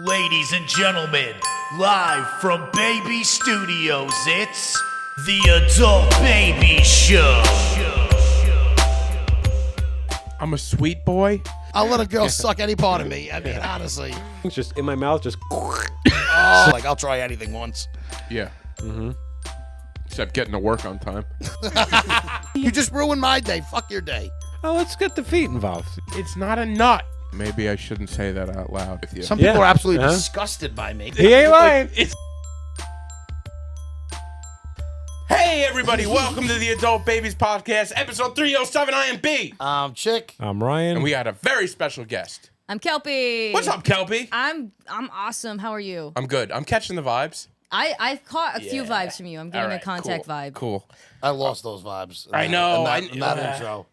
Ladies and gentlemen, live from Baby Studios, it's the Adult Baby Show. I'm a sweet boy. I'll let a girl suck any part of me. I mean, honestly. It's just in my mouth, just. Oh, like, I'll try anything once. Yeah. Mm-hmm. Except getting to work on time. You just ruined my day. Fuck your day. Oh, let's get the feet involved. It's not a nut. Maybe I shouldn't say that out loud with you. Some people Yeah. are absolutely Huh? disgusted by me. He ain't lying. Hey, everybody. Welcome to the Adult Babies Podcast, episode 307. I am B. Chick. I'm Ryan. And we had a very special guest. I'm Kelpy. What's up, Kelpy? I'm awesome. How are you? I'm good. I'm catching the vibes. I've caught a few Yeah. vibes from you. I'm getting All right, a contact cool, vibe. Cool. I lost those vibes. I know. In that intro.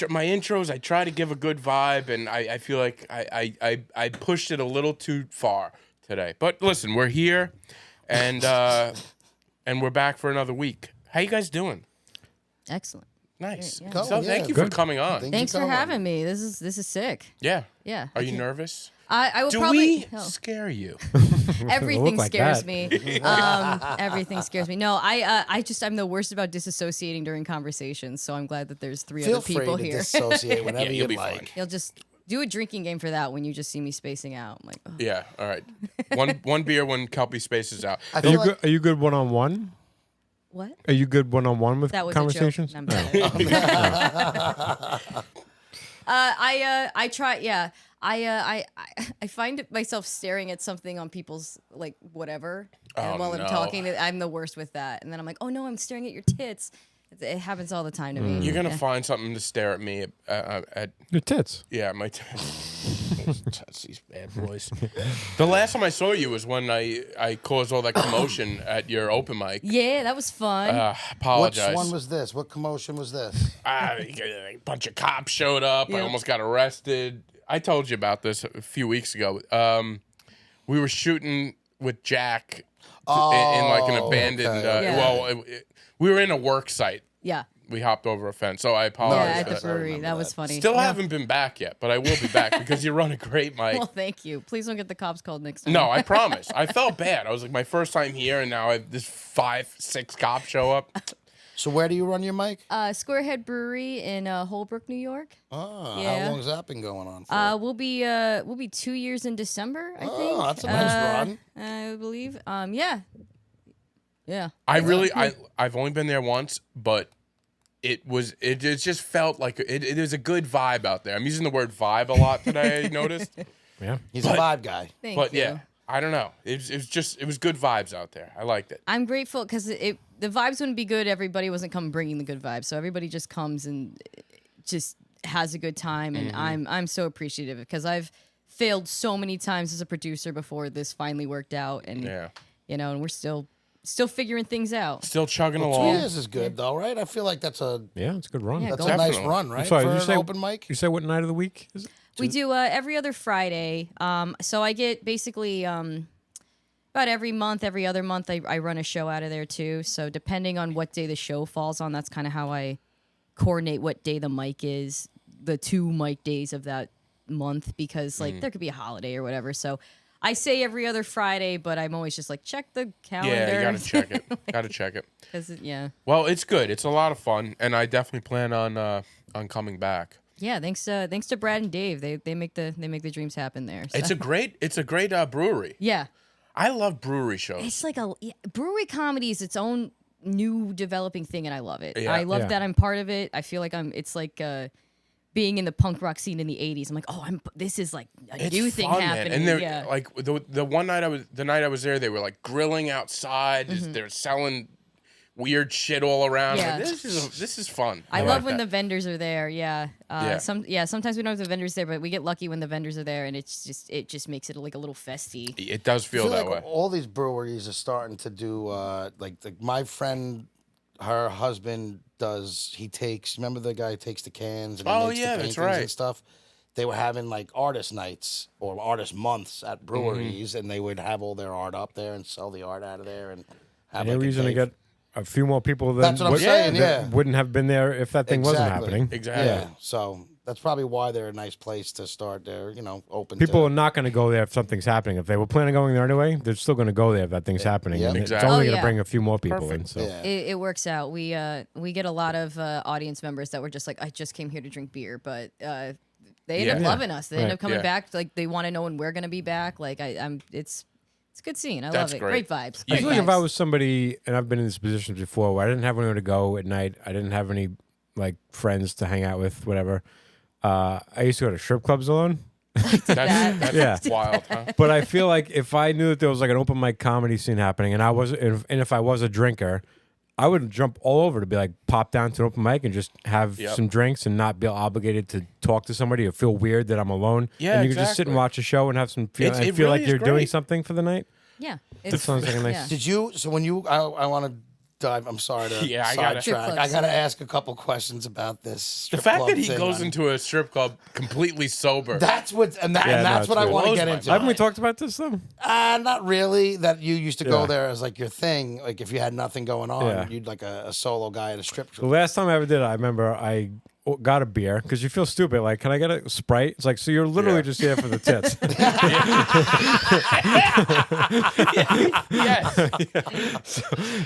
My intros, I try to give a good vibe, and I feel like I pushed it a little too far today. But listen, we're here, and we're back for another week. How you guys doing? Excellent. Nice. Yeah. Cool, So yeah. thank you for Good. coming on. Thanks for having me. This is sick. Yeah. Yeah. Are you nervous? I will Do probably. we scare you? Everything like scares that. me. Everything scares me. No, I'm the worst about disassociating during conversations. So I'm glad that there's three Feel other people free to here. dissociate whenever you'll you'd be like. fine. You'll just do a drinking game for that when you just see me spacing out. I'm like, oh. Yeah. All right. One beer when Kelpy spaces out. I Are feel you like good? Are you good one-on-one? What? Are you good one-on-one with That was conversations? a joke. I'm sorry. I try. Yeah. I find myself staring at something on people's like whatever, and while no. I'm talking, I'm the worst with that. And then I'm like, oh no, I'm staring at your tits. It happens all the time to me. You're gonna Yeah. find something to stare at me at Your tits. yeah, my touch these bad boys. The last time I saw you was when I caused all that commotion at your open mic. Yeah, that was fun. which Apologize. one was this? What commotion was this? A bunch of cops showed up. I Yeah. almost got arrested. I told you about this a few weeks ago. We were shooting with Jack in like an abandoned. okay. Yeah. We were in a work site. Yeah. We hopped over a fence, so I Yeah, apologize. at the for that. brewery. That was funny. Still Yeah. haven't been back yet, but I will be back because you run a great mic. Well, thank you. Please don't get the cops called next time. No, I promise. I felt bad. I was like, my first time here, and now I have this 5-6 cops show up. So where do you run your mic? Squarehead Brewery in Holbrook, New York. Oh, yeah. how long's that been going on for? We'll be 2 years in December, I think. Oh, that's a nice run. I believe. Yeah. I've only been there once, but it just felt like it was a good vibe out there. I'm using the word vibe a lot today, I noticed. Yeah. He's a vibe guy. Thank But you. yeah, I don't know. It was good vibes out there. I liked it. I'm grateful because the vibes wouldn't be good. Everybody wasn't coming bringing the good vibes, so everybody just comes and just has a good time, and I'm so appreciative because I've failed so many times as a producer before this finally worked out, and Yeah. and we're still figuring things out. Still chugging 2 along. years is good, though, right? I feel like that's a Yeah, it's a good run. Yeah, that's go a nice Definitely. run, right? sorry, for you an say- open mic. You say what night of the week is it? We do every other Friday. So I get basically about every month, every other month, I run a show out of there too. So depending on what day the show falls on, that's kind of how I coordinate what day the mic is, the 2 mic days of that month, because like there could be a holiday or whatever. So I say every other Friday, but I'm always just like, check the calendar. Yeah, you gotta check it. Gotta check it. Yeah. Well, it's good. It's a lot of fun, and I definitely plan on coming back. Yeah, thanks to Brad and Dave. They make the dreams happen there. So. It's a great brewery. Yeah. I love brewery shows. It's like brewery comedy is its own new developing thing, and I love it. Yeah. I love Yeah. that I'm part of it. I feel like it's like being in the punk rock scene in the '80s. I'm like, this is like a It's new thing fun, man. happening. And they're Yeah. like the night I was there, they were like grilling outside. They're selling weird shit all around. Yeah. Like, this is fun. I like love when that. the vendors are there. Yeah. Yeah. Sometimes we don't have the vendors there, but we get lucky when the vendors are there, and it just makes it like a little festy. It does I feel feel that like way. all these breweries are starting to do like my friend, her husband does. He takes. Remember the guy who takes the cans and he Oh, makes yeah, the that's paintings right. and stuff. They were having like artist nights or artist months at breweries, and they would have all their art up there and sell the art out of there and have Any like, reason to get a few more people than That's what I'm saying, that yeah. wouldn't have been there if that thing wasn't happening. Exactly. Yeah, so that's probably why they're a nice place to start. They're open. People to, are not going to go there if something's happening. If they were planning on going there anyway, they're still going to go there if that thing's happening. Yep. And Exactly. It's only Oh, going to yeah. bring a few more people in. Perfect. So Yeah. It works out. We get a lot of audience members that were just like, I just came here to drink beer, but they end up Yeah. loving us. They end Right. up coming Yeah. back. Like they want to know when we're gonna be back. Like it's a good scene. I That's love it. great. Great vibes. I Great feel like if vibes. I was somebody, and I've been in this position before, where I didn't have anywhere to go at night, I didn't have any like friends to hang out with, whatever. I used to go to strip clubs alone. That's Yeah. wild, huh? But I feel like if I knew that there was like an open mic comedy scene happening, and if I was a drinker, I would jump all over to be like pop down to an open mic and just have Yep. some drinks and not be obligated to talk to somebody or feel weird that I'm alone. Yeah, and you can just sit and exactly. watch a show and have some feel It's- and it feel really like is you're doing great. something for the night. Yeah. That sounds like a nice. Yeah. Did you? So when you, I want to dive. I'm sorry to Yeah, I gotta- Strip sidetrack. clubs. I got to ask a couple questions about this. The strip fact club that he thing goes on- into a strip club completely sober. That's what, and Yeah, no, that's it's what I weird. want to Blows get my into. Haven't we talked about this though? Not really. That you used to Yeah. go there as like your thing. Like if you had nothing going on, Yeah. you'd like a solo guy at a strip The club. last time I ever did it, I remember I got a beer because you feel stupid. Like, can I get a Sprite? It's like, so you're literally Yeah. just here for the tits. Yes.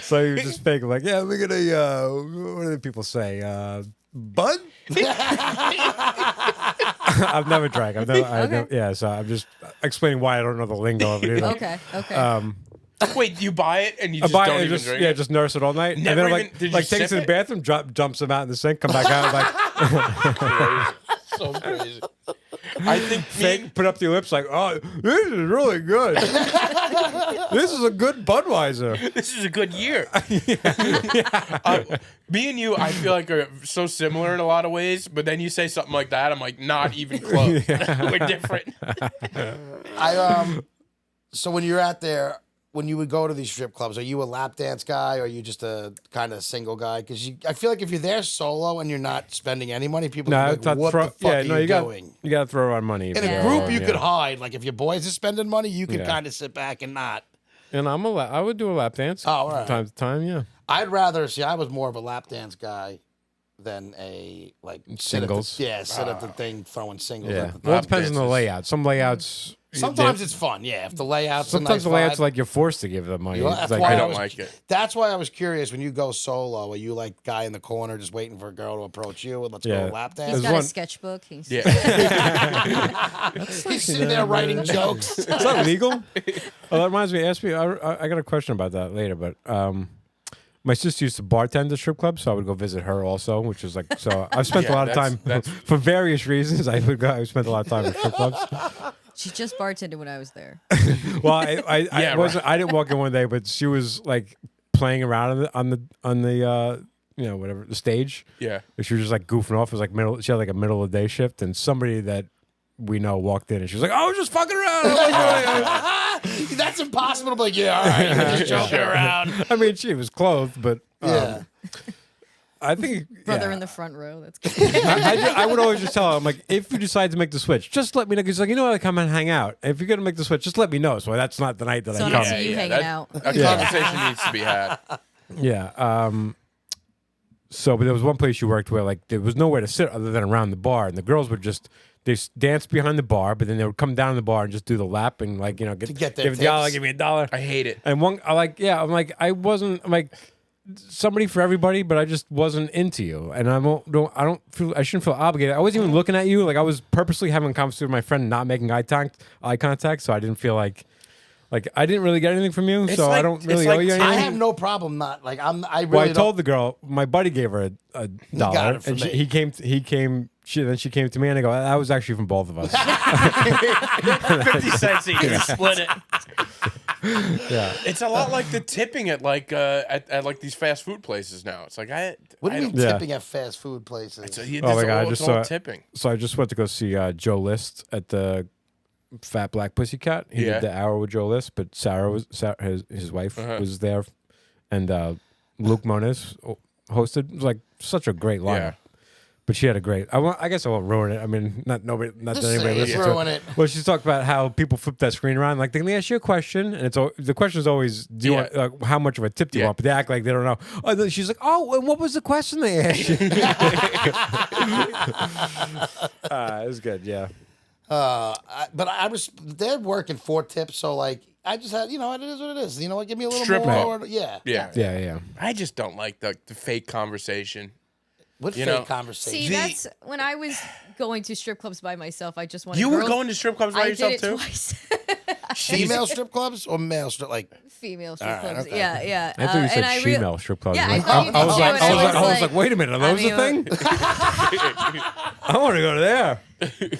So you just fake like, yeah, we get a what do people say? Bud? I've never drank. Yeah, so I'm just explaining why I don't know the lingo of it either. Okay. Wait, you buy it and you I just buy don't it and even just drink yeah, it? just nurse it all night, Never and then I'm even- like, did you like takes it sip to the it? bathroom, jumps them out in the sink, come back out, like So crazy. I think fake, put up to your lips, like, oh, this is really good. This is a good Budweiser. this is a good year. Me and you, I feel like are so similar in a lot of ways, but then you say something like that, I'm like, not even close. We're different. So when you're out there, when you would go to these strip clubs, are you a lap dance guy or are you just a kind of single guy? Because I feel like if you're there solo and you're not spending any money, people are like, what the fuck are you doing? You got to throw around money. In a group, you could hide. Like if your boys are spending money, you could Yeah. kind of sit back and not. And I would do a lap dance. Oh, all right. From time to time, yeah. I'd rather see. I was more of a lap dance guy than a like Singles. Sit at the thing throwing singles. Yeah. At the Well, it Lap depends on the dances. layout. Some layouts. Sometimes it's fun, yeah. If the layout's Sometimes a the nice layouts vibe. like you're forced to give them money. You know, It's that's like, why I I don't was- like it. That's why I was curious when you go solo. Are you like guy in the corner just waiting for a girl to approach you and let's Yeah. go lap He's dance? got one- a sketchbook. He's Yeah. He's sitting there writing jokes. Is that legal? Oh, that reminds me. Ask me. I got a question about that later, but my sister used to bartend at strip clubs, so I would go visit her also, which is like so. I've spent a Yeah, lot of time that's- for various reasons. I spent a lot of time at strip clubs. she just bartended when I was there. Well, I Yeah, wasn't. I didn't walk in one day, but she was like playing around on the whatever the stage. Yeah. She was just like goofing off. It was like middle. She had like a middle of the day shift, and somebody that we know walked in, and she was like, "I was just fucking around." That's impossible to be like, yeah, all right, you're just joking around. I mean, she was clothed, but Yeah. I think Brother yeah. in the front row. That's good. I would always just tell her, I'm like, if you decide to make the switch, just let me know. Because like, you know, I come and hang out. If you're gonna make the switch, just let me know. So that's not the night that So I I come. don't see you hanging out. A conversation needs to be had. Yeah. So, but there was one place you worked where like there was nowhere to sit other than around the bar, and the girls would just dance behind the bar, but then they would come down the bar and just do the lap and like get their give a dollar, tips. give me $1. I hate it. And one, I'm like somebody for everybody, but I just wasn't into you, and I shouldn't feel obligated. I wasn't even looking at you. Like I was purposely having a conversation with my friend, not making eye contact, so I didn't feel like I didn't really get anything from you, It's so I like- don't it's really like owe you I anything. I have no problem not like I really Well, I don't. told the girl, my buddy gave her a dollar, got it from and me. he came. Then she came to me, and I go, that was actually from both of us. 50 cents each. Split it. Yeah. It's a lot like the tipping at like at like these fast food places now. It's like What do you mean Yeah. tipping at fast food places? So Oh my God, I it's just all saw- tipping. So I just went to go see Joe List at the Fat Black Pussycat. He Yeah. did the hour with Joe List, but his wife was there, and Luke Moniz hosted. It was like such a great lineup. But she had a great. I guess I won't ruin it. I mean, not that anybody listens to ruin it. Well, she talked about how people flip that screen around. Like, they can ask you a question, and the question is always, do you want how much of a tip do you want? But they act like they don't know. Oh, then she's like, oh, and what was the question they asked you? It was good. Yeah. They're working 4 tips, so like I just had, it is what it is. You know what? Give me a little Strip more. Yeah. I just don't like the fake conversation. What fake conversation? See, that's when I was going to strip clubs by myself. I just wanted. You were going to strip clubs by yourself too? too? Female strip clubs or male strip? Like female strip clubs. Okay. Yeah. I thought you said female strip clubs. Yeah, Like, I was like, wait a minute, are those a thing? I want to go to there.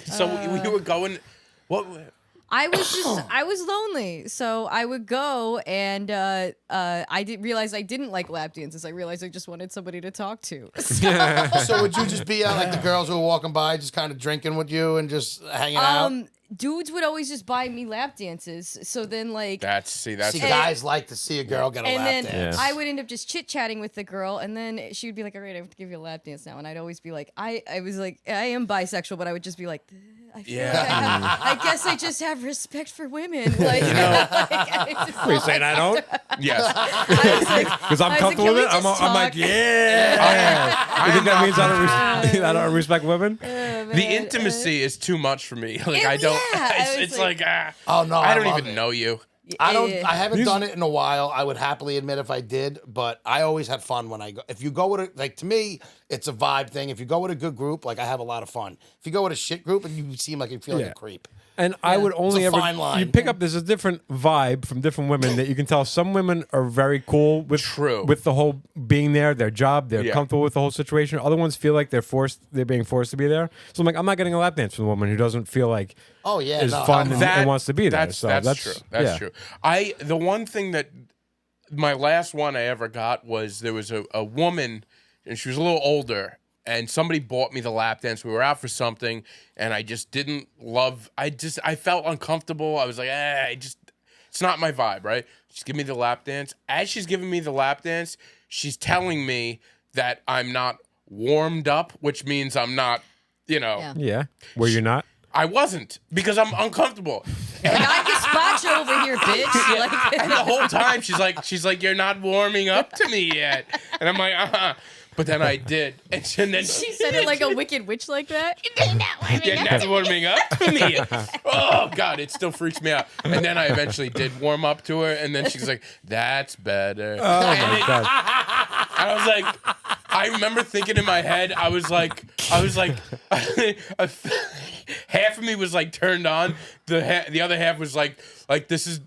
So you were going. What? I was lonely, so I would go, and I didn't realize I didn't like lap dances. I realized I just wanted somebody to talk to. So would you just be out like the girls who were walking by, just kind of drinking with you and just hanging out? Dudes would always just buy me lap dances. So then, like, See, guys like to see a girl get a lap then dance. I would end up just chit chatting with the girl, and then she would be like, "All right, I have to give you a lap dance now," and I'd always be like, I was like, I am bisexual, but I would just be like, I feel like I guess I just have respect for women. Like, Wait, you saying I don't? Yes. Because I'm comfortable with it. I'm like, yeah. You think that means I don't respect women? The intimacy is too much for me. Like I don't. It's like oh no, I don't even know you. I haven't done it in a while. I would happily admit if I did, but I always had fun when I go. If you go with to me, it's a vibe thing. If you go with a good group, like I have a lot of fun. If you go with a shit group and you seem like you feel like a creep. And I would only It's a fine line. you pick up. There's a different vibe from different women that you can tell. Some women are very cool with the whole being there, their job. They're comfortable with the whole situation. Other ones feel like they're being forced to be there. So I'm like, I'm not getting a lap dance from a woman who doesn't feel like is fun and wants to be there. That's true. That's true. The one thing that my last one I ever got was there was a woman, and she was a little older. And somebody bought me the lap dance. We were out for something, and I just didn't love. I felt uncomfortable. I was like, it's not my vibe, right? Just give me the lap dance. As she's giving me the lap dance, she's telling me that I'm not warmed up, which means I'm not, Yeah. Were you not? I wasn't because I'm uncomfortable. Like, I'm gazpacho over here, bitch. Like, And the whole time she's like, you're not warming up to me yet, and I'm like, But then I did, and then she said it like a wicked witch like that. You're not warming up to me. Oh God, it still freaks me out. And then I eventually did warm up to her, and then she's like, "That's better." Oh my God. I was like, I remember thinking in my head, I was like, half of me was like turned on, the other half was like this is.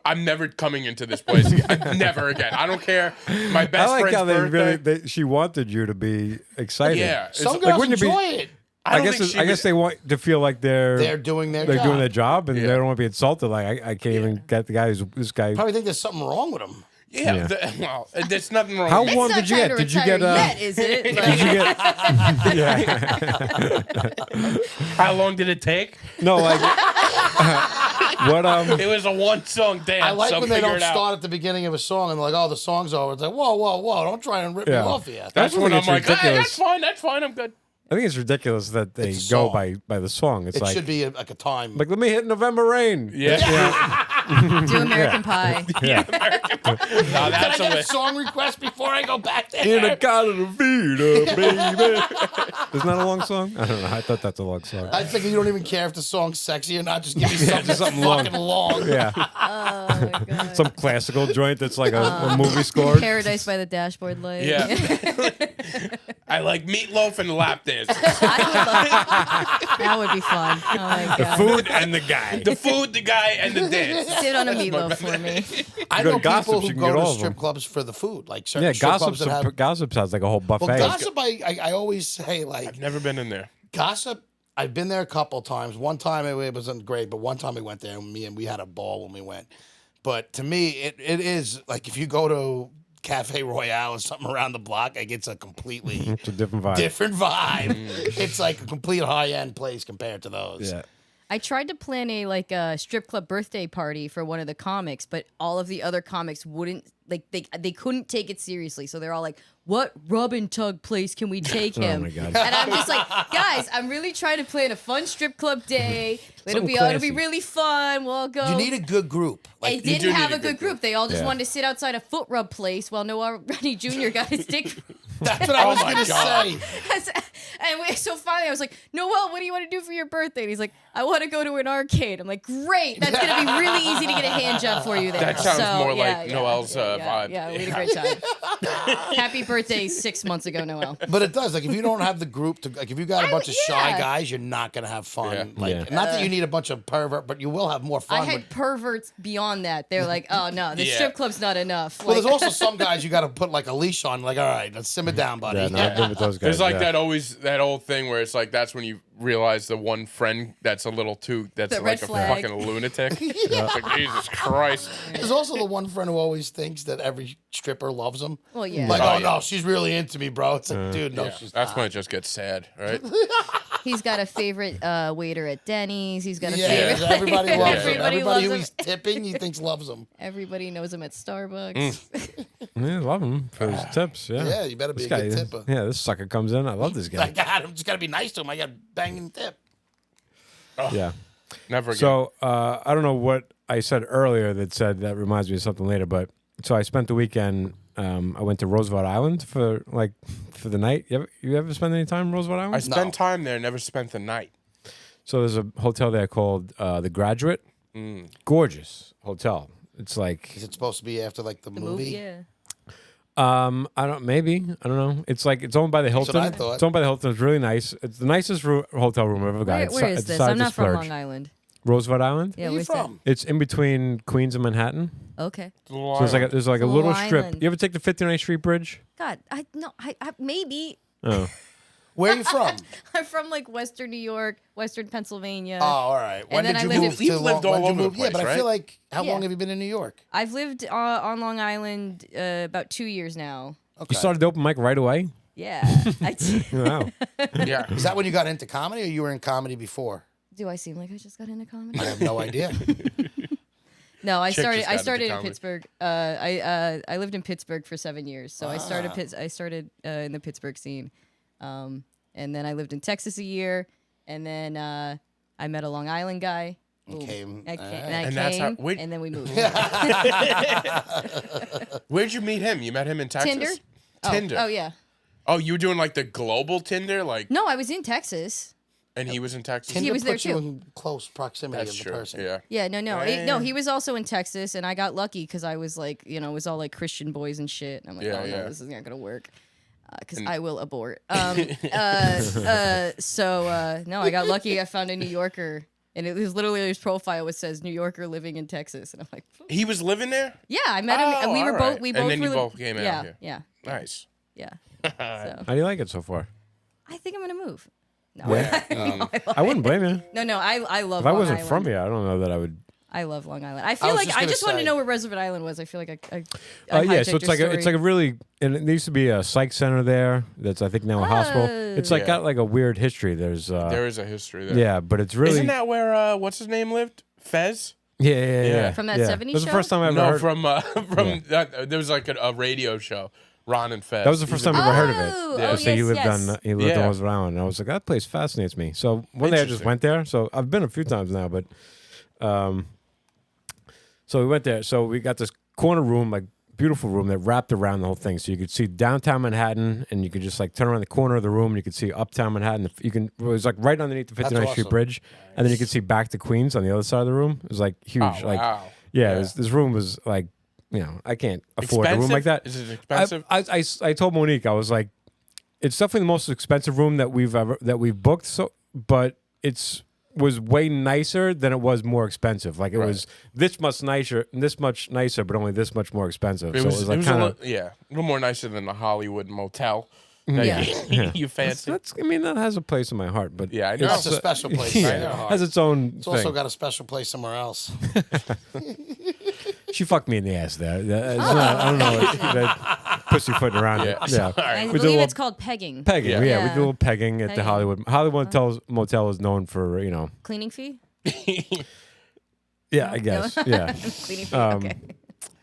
I'm never coming into this place again. Never again. I don't care. My best friend's birthday. She wanted you to be excited. Yeah. Some girls enjoy it. I guess they want to feel like they're doing their job and they don't want to be insulted. Like I can't even get the guy this guy. Probably think there's something wrong with him. Yeah. Well, there's nothing wrong. How with warm did you get? Did you get? Yet, is it? Did you get? How long did it take? No, like. What It was a one-song dance. I like when they don't start at the beginning of a song and they're like, "Oh, the song's over." It's like, "Whoa! Don't try and rip me off yet." That's when I'm like, ridiculous. That's fine, I'm good. I think it's ridiculous that they go by the song. It's it like should be like a time. like let me hit November Rain. Do American Pie. Yeah. No, Can I that's get a song request before I go back there? In a Casa de Vida, baby. Isn't that a long song? I don't know. I thought that's a long song. I think you don't even care if the song's sexy or not. Just give me something fucking long. Yeah. Oh my God. Some classical joint that's like a movie score. Paradise by the Dashboard Light. Yeah. I like meatloaf and lap dance. That would be fun. Oh my The God. food and the guy. The food, the guy, and the dance. Sit on a meatloaf for me. I go know to Gossips, people who you can go get to all of strip them. clubs for the food, like certain Yeah, strip clubs that have. Gossip sounds like a whole buffet. Well, gossip, I always say like I've never been in there. gossip. I've been there a couple times. One time it wasn't great, but one time we went there and we had a ball when we went. But to me, it is like if you go to Cafe Royale or something around the block, like it's a completely It's a different vibe. different vibe. It's like a complete high end place compared to those. Yeah. I tried to plan a strip club birthday party for one of the comics, but all of the other comics wouldn't they couldn't take it seriously. So they're all like, "What rub and tug place can we take him?" Oh my God. And I'm just like, guys, I'm really trying to plan a fun strip club day. It'll be classy. really fun. We'll all go. You need a good group. They Like, didn't have a good group. They all just Yeah. wanted to sit outside a foot rub place while Noah Rennie Jr. got his dick. that's what I was my going to God. say. So finally I was like, Noel, what do you want to do for your birthday? And he's like, I want to go to an arcade. I'm like, great. That's going to be really easy to get a hand job for you there. That sounds So, more yeah, like yeah, Noel's yeah, vibe. Yeah, we had a great time. Happy birthday 6 months ago, Noel. But it does. Like, if you don't have the group to, like, if you got a bunch of shy yeah. guys, you're not going to have fun. Yeah. Like, Yeah. not that you need a bunch of pervert, but you will have more fun. I had perverts beyond that. They're like, oh no, the Yeah. strip club's not enough. well, Like, there's also some guys you got to put, like, a leash on. Like, all right, let's simmer down, buddy. Yeah, no, I've been with those guys. There's like yeah. that old thing where it's like that's when you realize the one friend that's a little too that's The like red a flag. fucking lunatic. It's like Jesus Christ. There's also the one friend who always thinks that every stripper loves him. Well, yeah. Like, Oh, oh, yeah. no, she's really into me, bro. It's like, dude, no, Yeah, she's that's not. when it just gets sad, right? He's got a favorite waiter at Denny's. He's got a Yeah, favorite. everybody loves him. Everybody Everybody loves who him. he's tipping, he thinks loves him. Everybody knows him at Starbucks. Yeah, I love him for his tips. Yeah, Yeah, you better be This a good guy- tipper. Yeah, this sucker comes in. I love this I guy. got him. Just got to be nice to him. I got banging tip. Yeah. Never again. So I don't know what I said earlier that reminds me of something later, but so I spent the weekend. I went to Roosevelt Island for the night. You ever spend any time in Roosevelt Island? I spent time there, never spent the night. So there's a hotel there called the Graduate. Gorgeous hotel. It's like Is it supposed to be after, like, the The movie? movie, yeah. I don't know. It's like it's owned by the That's Hilton. what I thought. It's owned by the Hilton. It's really nice. It's the nicest hotel room I've ever got. Where is this? I'm not from Long Island. Roosevelt Island. Yeah, Where you where's that? from? It's in between Queens and Manhattan. Okay. So there's like a It's a little little strip. island. You ever take the 59th Street Bridge? God, I maybe. Oh, Where are you from? I'm from like Western New York, Western Pennsylvania. Oh, all right. When then did I you lived move in- You've lived all when'd you over the move? Yeah, place, but I right? feel like, how Yeah. long have you been in New York? I've lived on Long Island about 2 years now. Okay. you started the open mic right away. Yeah. Wow. Yeah. Is that when you got into comedy, or you were in comedy before? Do I seem like I just got into comedy? I have no idea. No, I Chick started. just I got into started in comedy. Pittsburgh. I lived in Pittsburgh for 7 years, so I started. I started in the Pittsburgh scene, and then I lived in Texas a year, and then I met a Long Island guy. Boom. came, I came, alright. and I And that's how- came, wait. and then we moved. Where'd you meet him? You met him in Texas? Tinder. Tinder. Oh yeah. Oh, you were doing like the global Tinder, like, No, I was in Texas. and he was in Texas. Tinder was there puts you too. in close proximity That's of the true. person. Yeah. Yeah, no. Yeah. No, he was also in Texas, and I got lucky because I was like, it was all like Christian boys and shit. And I'm like, Yeah, oh yeah. no, this is not gonna work because I will abort. No, I got lucky. I found a New Yorker, and it was literally his profile. It says New Yorker living in Texas, and I'm like, He was living there? yeah, I met him, and Oh, we were all both. right. We And both then you were both came out yeah, here. yeah, Nice. yeah. So How do you like it so far? I think I'm gonna move. No, I wouldn't blame you. no, I love. If I Long wasn't Island. from here, I don't know that I would. I love Long Island. I feel was like just I gonna just wanted to say- know where Roosevelt Island was. I feel like I Yeah, so hijacked it's your like a story. really, and it used to be a psych center there. That's I think now a hospital. It's like Yeah. got like a weird history. There's There is a history there. yeah, but it's really Isn't that where, what's his name lived? Fez? yeah. From that yeah. 70s That was the show? first time I ever No, heard. from there was like a radio show, Ron and Fez. That was the first time I ever heard of Oh, it. oh, So he yes, lived yes. on Yeah. Roosevelt Island. And I was like, that place fascinates me. So one day I just Interesting. went there. So I've been a few times now, but so we went there. So we got this corner room, like beautiful room that wrapped around the whole thing. So you could see downtown Manhattan, and you could just like turn around the corner of the room, and you could see uptown Manhattan. It was like right underneath the 59th Street awesome. Bridge, and then you could see back to Queens on the other side of the room. It was like huge. Oh, Like wow. yeah, Yeah. This room was like, I can't afford a room Expensive? like that. Is it expensive? I told Monique, I was like, it's definitely the most expensive room that we've booked. So, but was way nicer than it was more expensive. Like it was this much nicer, but only this much more expensive. It So was, it was like a kind of. little more nicer than the Hollywood motel. Yeah. You fancy. That has a place in my heart, but Yeah, I know. That's a special place. yeah, in your heart. has its own It's thing. also got a special place somewhere else. She fucked me in the ass there. It's not, I don't know, that pussyfooting around it. Yeah, I We did a believe little it's called pegging. pegging. Yeah. Yeah, we Yeah. did a little pegging at the Pegging. Hollywood Motel is known for Cleaning fee? Yeah, I guess. Yeah. Cleaning feet. Um, Okay.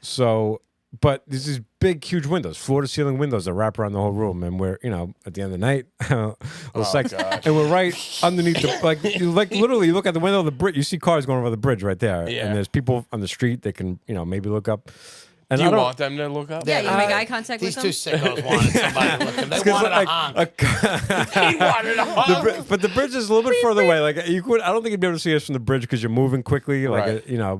So, but there's these big, huge windows, floor to ceiling windows that wrap around the whole room, and we're, at the end of the night, sex, God. and we're right underneath the like literally, you look at the window of the bridge, you see cars going over the bridge right there, Yeah. and there's people on the street that can, maybe look up. And Do I you don't, want them to look up? Yeah, you make eye contact These with two them. sickos wanted somebody looking. They wanted a honk. He wanted a hug. but the bridge is a little bit further away. Like you could, I don't think you'd be able to see us from the bridge because you're moving quickly. Like Right.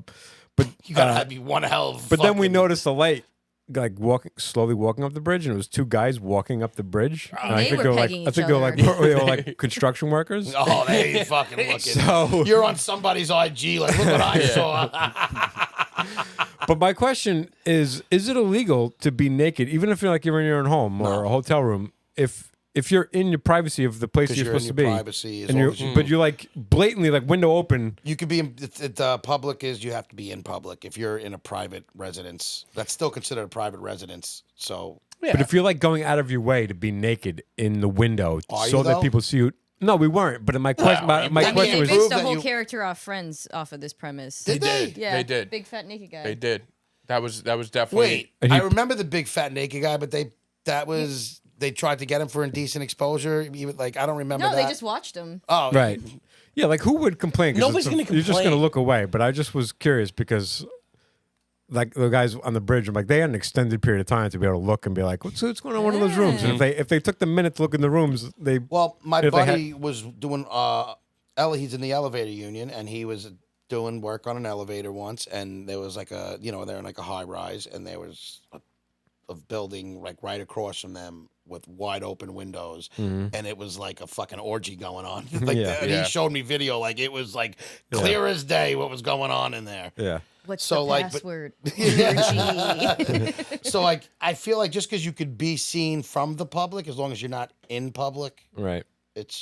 But You gotta have one hell of. But then we fucking- noticed the light, like slowly walking up the bridge, and it was two guys walking up the bridge. And They were pegging I think each they were other. they were like construction workers. Oh, they ain't fucking looking. So- You're on somebody's IG. Like, look what I saw. But my question is it illegal to be naked, even if you're in your own home or a hotel room, if you're in your privacy of the place you're you're in supposed to your be, privacy as and long you're, as you- but you're like blatantly like window open. You could be in the public is you have to be in public. If you're in a private residence, that's still considered a private residence. So But if you're like going out of your way to be naked in the window Are so you, that though? people see you. No, we weren't. But my question, my I mean, question They was, prove based the that whole you- character off Friends off of this premise. Did they? Yeah, They did. Big fat naked guy. They did. That was definitely. Wait, And he- I remember the big fat naked guy, but they tried to get him for indecent exposure. Even like I don't remember. No, that. they just watched him. Oh right. Yeah, like who would complain? 'Cause Nobody's gonna You're just going to complain. look away. But I just was curious because, like the guys on the bridge, I'm like they had an extended period of time to be able to look and be like, what's going on in one of those rooms? And if they took the minute to look in the rooms, they Well, my If they had- buddy was doing. He's in the elevator union, and he was doing work on an elevator once, and there was like they're in like a high rise, and there was a building like right across from them with wide open windows, and it was like a fucking orgy going on. Like Yeah. and Yeah. he showed me video, like it was like clear as day what was going on in there. yeah. What's So, the like, but- password? Orgy. So like I feel like just because you could be seen from the public, as long as you're not in public, Right.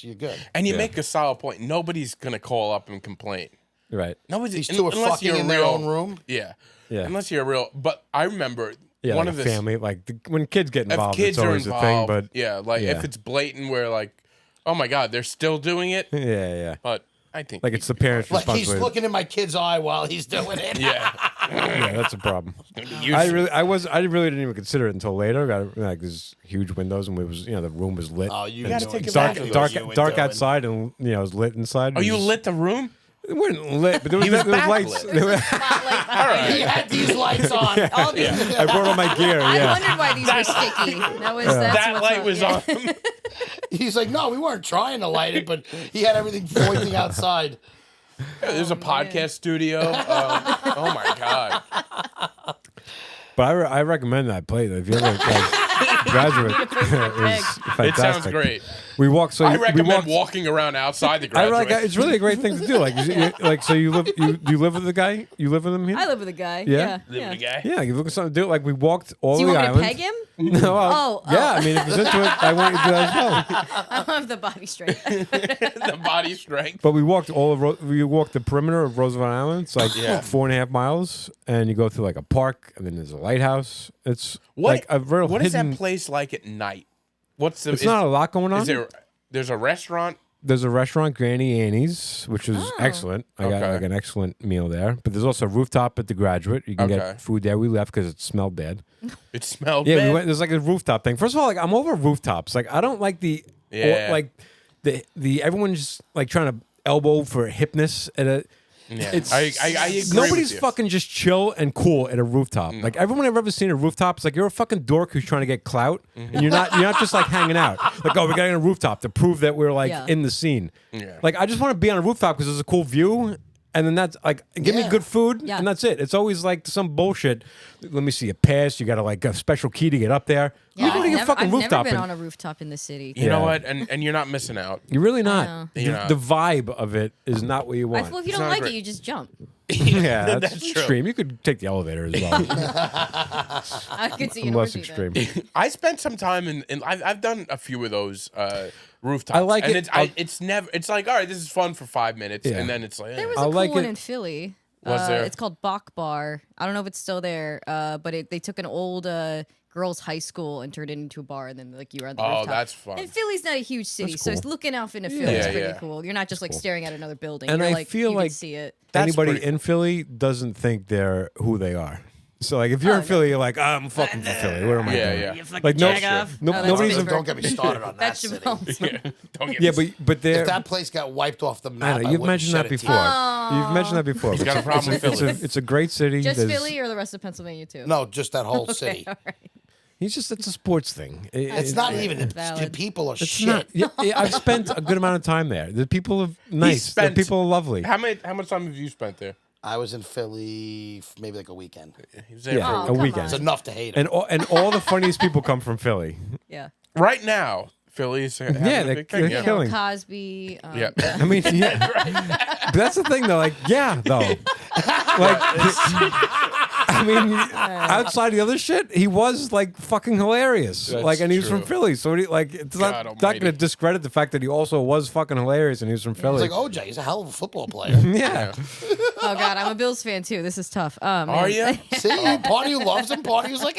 you're good. And you make a solid point. Nobody's gonna call up and complain. Right. Nobody's. These two are unless fucking you're in a their real- own room. Yeah. Yeah. Unless you're a real. But I remember Yeah, one like of a the family, like when kids get if involved, kids it's are always involved. a thing. But yeah, like yeah. if it's blatant, where like, oh my god, they're still doing it. yeah. But I think Like it's the parents' Like he's responsibility. looking in my kid's eye while he's doing it. Yeah. Yeah, that's a problem. You I really didn't even consider it until later. Got like these huge windows, and the room was lit. Oh, you And gotta know take exactly advantage what of you dark were doing. outside, and it was lit inside. Oh, It you was- lit the room? It wasn't lit, but there was, He was there was lights. backlit. There were- Spotlight All right. He had these lights on. All these. I brought all my gear. I Yeah, wondered why these were sticky. That's That what's light up, was yeah. on. He's like, no, we weren't trying to light it, but he had everything pointing outside. There's a podcast studio. Oh my god. but I recommend that place. If you ever graduate, it was fantastic. It sounds great. We walked. So I we recommend walked. walking around outside the I graduate. like. It's really a great thing to do. Like, so you live. Do you live with the guy? You live with him here? I live with a guy. Yeah? Yeah. Living yeah. guy. Yeah, you look at something to do. Like we walked all Do you the want me island. to peg him? No, Oh, yeah. I mean, if he's into it, I want you to do that as well. I don't have the body strength. The body strength. But we walked we walked the perimeter of Roosevelt Island. It's like 4.5 miles, and you go through like a park, and then there's a lighthouse. It's like a real What is hidden. that place like at night? What's the? It's not a lot going on. There's a restaurant. There's a restaurant, Granny Annie's, which is excellent. I got Okay. like an excellent meal there. But there's also a rooftop at the Graduate. You can Okay. get food there. We left because it smelled bad. It smelled Yeah, bad. we went. There's like a rooftop thing. First of all, like I'm over rooftops. Like I don't like Yeah. the everyone's like trying to elbow for hipness at a. Yeah. It's I agree nobody's with you. fucking just chill and cool at a rooftop. Like everyone I've ever seen at a rooftop is like you're a fucking dork who's trying to get clout, and you're not just like hanging out. Like we got on a rooftop to prove that we're like Yeah. in the scene. Yeah. Like I just want to be on a rooftop because there's a cool view. And then that's like, give me Yeah. good food, Yeah. and that's it. It's always like some bullshit. Let me see a pass. You got to like a special key to get up there. Yeah, you go to your fucking I've rooftop. never been and- on a rooftop in the city. You know Yeah. what? And you're not missing out. You're really not. know. The, You're not. the vibe of it is not what you want. Well, if you It's don't not like great. it, you just jump. Yeah, that's, That's true. extreme. You could take the elevator as well. I could see an Less orgy then. extreme. I spent some time in I've done a few of those rooftops. I like and it. It's never. It's like, all right, this is fun for 5 minutes, Yeah. and then it's like, There was I a cool like one it- in Philly. Was there? It's called Bach Bar. I don't know if it's still there, but they took an old girls' high school and turned it into a bar, and then like you were on the Oh, rooftop. that's fun. And Philly's not a huge city, That's so cool. looking out into Philly is Yeah, pretty yeah. cool. You're not just like staring at another building. And You're I like, feel you like can see it. That's anybody pretty in Philly doesn't think they're who they are. So like if you're in Philly, you're like, I'm fucking from Philly. What am I Yeah, doing? yeah. You fucking Like, no- jag off. no- Oh, that's nobody's- Pittsburgh. Don't get me started on that city. Vegetables. Don't get Yeah, me but they're. If that place got wiped off the I map, know, I you've wouldn't mentioned shed that a tear. before. You've mentioned that before. He's got a problem with Philly. It's a great city. Just There's- Philly or the rest of Pennsylvania too? No, just that whole city. All right. It's a sports thing. It's not even. The Valid. people are It's shit. not. Yeah, I've spent a good amount of time there. The people are nice. The spent- people are lovely. How much time have you spent there? I was in Philly maybe like a weekend. He was there Yeah, for Oh, a come weekend. It's enough to hate it. And all the funniest people come from Philly. Yeah. right now. Philly's having Yeah, a they're- big thing. they're Yeah. You killing. know, Cosby. Yeah. I mean, yeah. But that's the thing, though. Like, yeah, though. Like, I mean, outside the other shit, he was like fucking hilarious. That's like, and he was from true. Philly, so like, it's God not almighty. going to discredit the fact that he also was fucking hilarious and he was from It's Philly. like OJ. He's a hell of a football player. yeah. Oh God, I'm a Bills fan too. This is tough. Oh, man. Are you? See, part of you loves him. Part of you's like,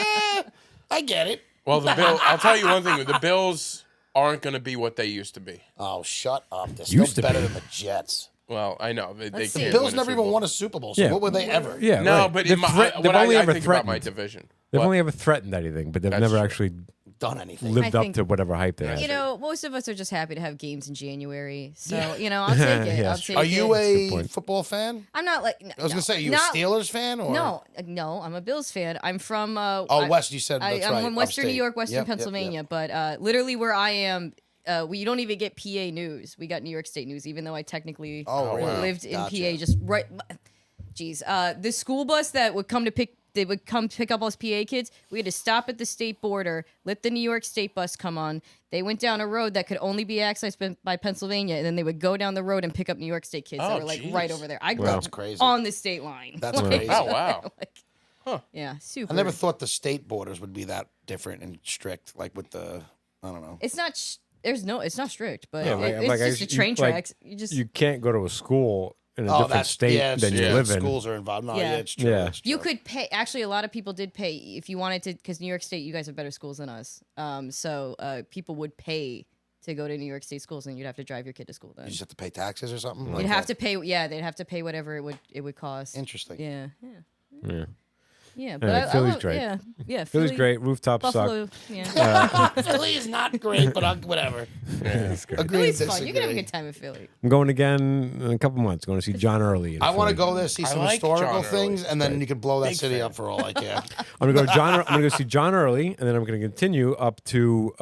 I get it. Well, the Bill. I'll tell you one thing. The Bills aren't going to be what they used to be. Oh, shut up. They're Used to still better be. than the Jets. Well, I know they Let's see. can't Bills win a never Super even Bowl. won a Super Bowl. So Yeah. what were they ever? Yeah. No, right. but They've in my, threat- what they've only I ever think about my threatened. division. They've What? only ever threatened anything, but they've That's never true. actually Done anything. lived I up think- to whatever hype they had. You know, most of us are just happy to have games in January. So, you know, I'll take it. Yeah, I'll that's take Are it. you good a point. football fan? I'm not like. I was gonna say, are you not, a Steelers fan or No, I'm a Bills fan. I'm from. West. You said that's I'm right. from Western New upstate. York, Western Yep, yep, yep. Pennsylvania. But literally where I am, we don't even get PA news. We got New York State news, even though I technically Oh, really? lived in Gotcha. PA. Just right. Jeez, the school bus that would come to pick. They would come pick up us PA kids. We had to stop at the state border, let the New York State bus come on. They went down a road that could only be accessed by Pennsylvania, and then they would go down the road and pick up New York State kids that Oh, were like jeez. right over there. I grew That's up crazy. on the state line. That's Like, crazy. Oh wow. Yeah, super. I never thought the state borders would be that different and strict, like with the, I don't know. It's not. It's not strict, but Yeah, it's I just guess the train you, like, tracks. You just you can't go to a school in a Oh, different that's state yeah, than you yeah, live in. schools are involved. No, Yeah. yeah, it's true. Yeah. It's You true. could pay. Actually, a lot of people did pay if you wanted to, because New York State, you guys have better schools than us. So people would pay to go to New York State schools, and you'd have to drive your kid to school then. You just have to pay taxes or something. You'd like have that? to pay. Yeah, they'd have to pay whatever it would cost. Interesting. Yeah, Yeah. yeah. But Yeah, Philly's love, great. Yeah. Philly's Philly, great. Rooftops Buffalo. suck. Yeah. Philly is not great, but whatever. It's great. Agree. Philly's fun. You can have a disagree. good time in Philly. I'm going again in a couple months. Going to see John Early. I want to go there, see some like historical John things, Early. and then you can blow that Big city fan. up for all I care. I'm gonna go to John. I'm gonna go see John Early, and then I'm gonna continue up to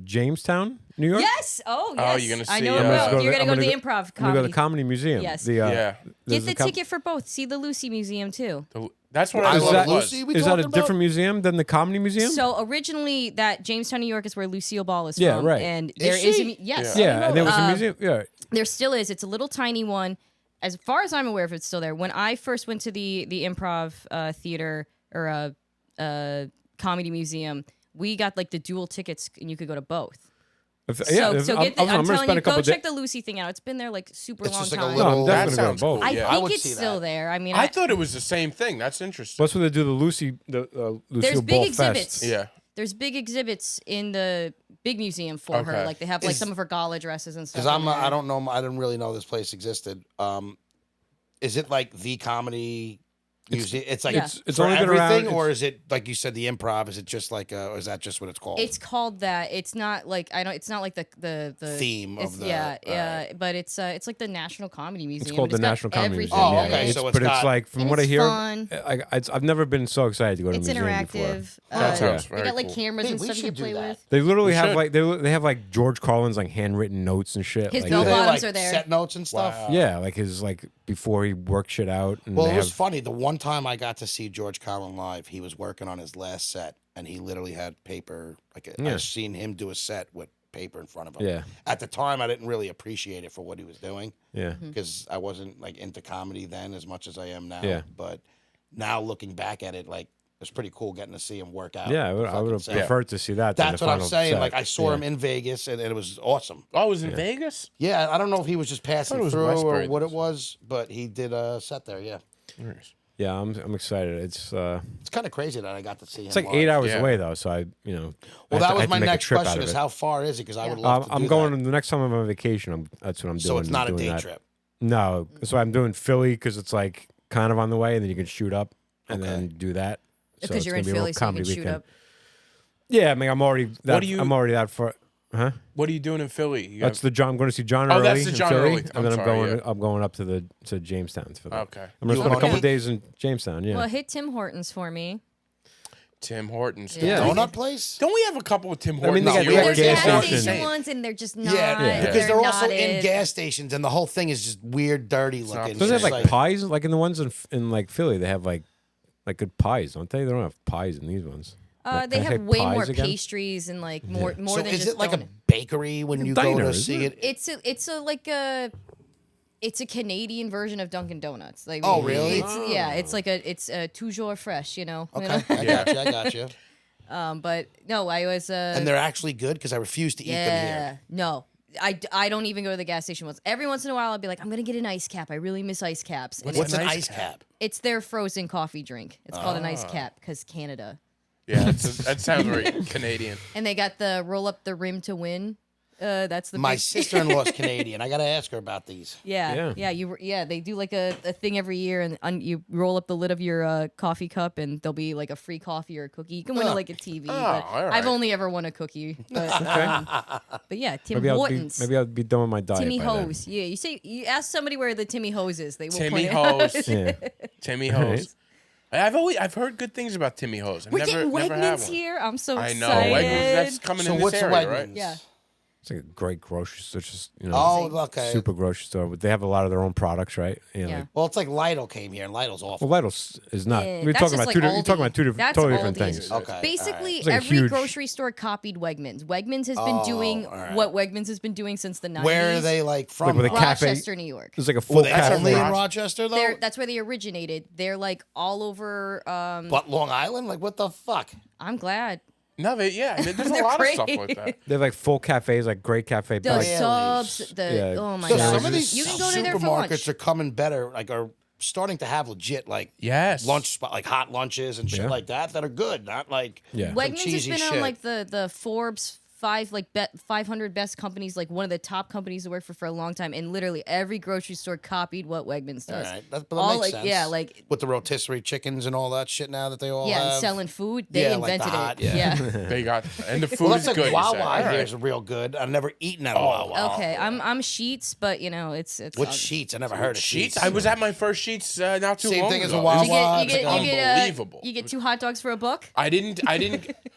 Jamestown, New York. Yes. Oh, yes. you're gonna I see, know. I'm gonna Well, go you're there- gonna I'm go to the gonna improv I'm gonna comedy. go to the Comedy Museum. Yes. Yeah. Get the ticket for both. See the Lucy Museum too. That's what I I Love thought it Lucy. was. We Is that a talking about? different museum than the Comedy Museum? So originally, that Jamestown, New York, is where Lucille Ball is Yeah, from. right. And Is there is she? a yes. yeah, and there was a Uh, museum. Yeah, There still is. It's a little tiny one. As far as I'm aware of, it's still there. When I first went to the improv theater or comedy museum, we got like the dual tickets, and you could go to both. If- So, if- so I'm, get the, I'm I'm gonna telling spend you, a couple go check days. the Lucy thing out. It's been there like super It's long just like a time. No, I'm little. definitely That gonna sounds go both. cool. I Yeah. think would it's see still that. there. I mean, I thought it was the same thing. That's interesting. That's where they do the Lucille there's big Ball exhibits. Fest. Yeah. There's big exhibits in the big museum for her. Okay. Like they have like Is- some of her gala dresses and stuff. Because in there. I don't know. I didn't really know this place existed. Is it like the comedy museum? It's like Yeah. It's for only been everything, around- or is it like you said, the improv? Is it just like, or is that just what it's called? It's called that. It's not like I don't. It's not like the Theme of it's- the- yeah all yeah. But it's like the National Comedy Museum. It's called the and got National Comedy everything Museum. Oh, in okay, it. so but it's it's got- like from and what I it's hear, fun. I've never been so excited to go to a It's museum interactive. before. That sounds They very got like cool. cameras Hey, and we stuff you should can play do that. with. They literally We have should. like they have like George Carlin's like handwritten notes and shit. His like, bell Do they, bottoms like, are there. set notes and stuff. Wow. yeah, like his like before he worked shit out. And Well, they it was have, funny. The one time I got to see George Carlin live, he was working on his last set, and he literally had paper. Like Yeah. I've seen him do a set with paper in front of him. Yeah. At the time, I didn't really appreciate it for what he was doing yeah. because I wasn't like into comedy then as much as I am now. Yeah. But now looking back at it, like it's pretty cool getting to see him work out. Yeah, I the would fucking have set. preferred to see that. than That's the what I'm final saying. set. Like I saw Yeah. him in Vegas, and it was awesome. Oh, it was in Vegas? Yeah, I don't know if he was just passing it was through Westbury or what it this was, but he did a set there. Yeah. Nice. Yeah, I'm excited. It's kind of crazy that I got to see him. it's like live. 8 hours Yeah. away though, so I Well, I that have was to my make a next trip out question: of is it. how far is it? Because I would love to do I'm going that. the next time I'm on vacation. That's what I'm doing. So it's not a doing day that. trip. No, so I'm doing Philly because it's like kind of on the way, and then you can shoot up and then do that. So Because it's you're gonna in be a real Philly, so you can comedy shoot weekend. up. Yeah, I mean, I'm already that. do you- I'm already that far. Huh? What are you doing in Philly? You That's the John. I'm going to see John Oh, early. that's the in John Philly, Early. and then I'm I'm sorry, going. yeah. I'm going up to Jamestown for that. Okay. I'm going to spend a You couple want- days in Jamestown. Yeah. Well, hit Tim Hortons for me. Tim Hortons. Yeah. Donut place? Don't we have a couple of Tim Hortons? mean, they got- here? they got There's gas gas stations. station ones, and they're just not. Yeah, because they're also in knotted. gas stations, and the whole thing is just weird, dirty looking. Don't they have It's like pies? Like in the ones in like Philly, they have like good pies, don't they? They don't have pies in these ones. Like, They can I have say way more pies again? pastries and like more So than is just it like donut. a bakery when you diner, go to isn't see it? it? It's a Canadian version of Dunkin' Donuts. Like, Oh, really? It's like it's toujours fresh, you know. Okay, I got you. But no, I was. And they're actually good because I refuse to eat them here. No. I don't even go to the gas station once. Every once in a while, I'll be like, I'm gonna get an ice cap. I really miss ice caps. And What's an an ice ice cap? it's their frozen coffee drink. It's called an ice cap because Canada. Yeah, that sounds very Canadian. And they got the roll up the rim to win. That's the My big- sister-in-law's Canadian. I got to ask her about these. Yeah, they do like a thing every year, and you roll up the lid of your coffee cup, and there'll be like a free coffee or a cookie. You can win like a TV. but all right. I've only ever won a cookie. But, but yeah, Tim Maybe Hortons. I'll be done with my diet. Timmy by then. Hose. Yeah, you ask somebody where the Timmy Hose is, they will Timmy point it out. Hose. Yeah. Timmy Hose. I've heard good things about Timmy Hose. I've We're never getting had Wegmans one. here. I'm so I know. excited. Wegmans, that's coming So in what's this the area, Wegmans? right? Yeah. It's like a great grocery store. It's just Oh, okay. super grocery store. But they have a lot of their own products, right? You know, Yeah. like, Well, it's like Lidl came here, and Lidl's awful. well, Lidl is not. Yeah, We're that's talking just about like two. You're talking Aldi. about two different, That's totally different Aldi. things. Okay. Basically, It's like a every huge- grocery store copied Wegmans. Wegmans has been doing all right. what Wegmans has been doing since the 90s. Where are they like from? Like with a though? cafe. Rochester, New York. It's like a Were full they cafe. only in Rochester? Rochester though? That's where they originated. They're like all over. But Long Island? Like what the fuck? I'm glad. No, there's a They're lot great. of stuff like that. They have like full cafes, like great cafe. The but, like, subs, the Yeah. oh my So god, some of these you can go to there for supermarkets lunch. are coming better, like are starting to have legit like Yes. lunch spot, like hot lunches and shit Yeah. like that are good, not like Yeah. some Wegmans has cheesy been shit. on like the Forbes 500 best companies, like one of the top companies to work for a long time, and literally every grocery store copied what Wegmans All does. right, that all makes like sense. yeah, like with the rotisserie chickens and all that shit now that they all yeah, have. and selling food. They Yeah, like the invented hot- it. yeah. They got and the food Well, is that's like good. you say. Wawa All here right. is real good. I've never eaten at a Wawa. Okay, I'm Sheets, but you know it's Which Sheets? I never heard of Sheets. I was at my first Sheets not too Same long thing as ago. a Wawa. You get It's unbelievable. you get 2 hot dogs for a buck. I didn't.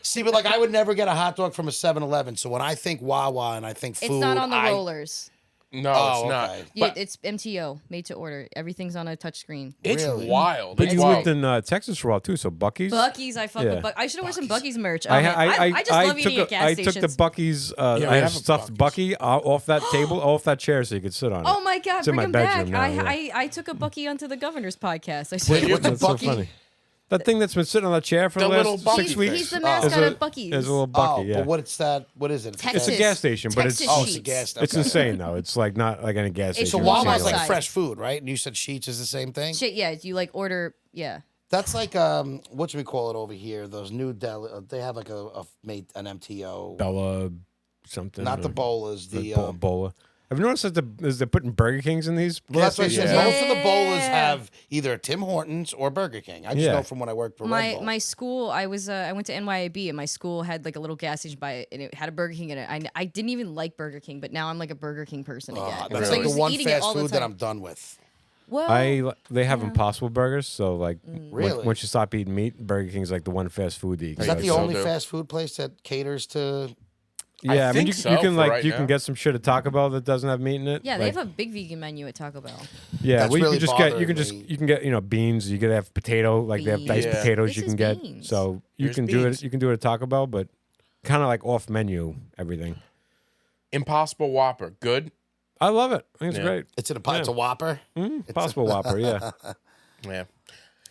See, but like I would never get a hot dog from a 7-Eleven. So when I think Wawa and I think food, It's not on the I- rollers. No, Oh, it's not. okay. Yeah, But it's MTO, made to order. Everything's on a touch screen. it's Really? wild. But It's you wild. lived in Texas for a while too, so Bucky's. Bucky's, I fuck Yeah. with Buc I should have worn some Bucky's merch. Oh, I man. I just love eating took at gas I stations. took the Bucky's. we I have have a stuffed Buc-ee's. Bucky off that table, off that chair, so you could sit on it. Oh my god, It's in bring my him back! bedroom now, yeah. I took a Bucky onto the governor's podcast. I said, Wait, what's a That's so Bucky? funny. That thing that's been sitting on that chair for the, The little last Bucky 6 thing. weeks. he's the Oh. mascot There's of Bucky's. There's a little Oh, Bucky, yeah. but what's that? What is it? Texas. It's a gas station, but Texas it's Oh, it's a Sheets. gas. it's okay. insane though. It's like not like any gas It's station. So a Wawa's Walmart like side. fresh food, right? And you said Sheets is the same thing. Shit, yeah, you like order, yeah. That's like what should we call it over here? Those new deli. They have like made an MTO. Bella something. Not the or- bolas. The Bola. I've noticed that they're putting Burger Kings in these. well, that's what I gas said. stations. Most of the bolas Yeah. have either Tim Hortons or Burger King. I just Yeah. know from when I worked for Red My Bull. my school, I went to NYAB, and my school had like a little gas station by it, and it had a Burger King in it. I didn't even like Burger King, but now I'm like a Burger King person again. That's Because I like the used to one eating it fast all the food that time. I'm done with. Well, They have Impossible Burgers, so like Really? once you stop eating meat, Burger King's like the one fast food that you can Is that like, the so only do. fast food place that caters to? Yeah, I mean think you so can for like right you now. can get some shit at Taco Bell that doesn't have meat in it. yeah, they like, have a big vegan menu at Taco Bell. yeah. That's Well, you really can just get bothering me. you can get beans. You can have potato like they have diced Beans. potatoes This you is can get. beans. So you Here's can do beans. it. You can do it at Taco Bell, but kind of like off menu everything. Impossible Whopper. Good. I love it. I think it's Yeah. great. It's it's a Whopper. Impossible Whopper. Yeah. Yeah.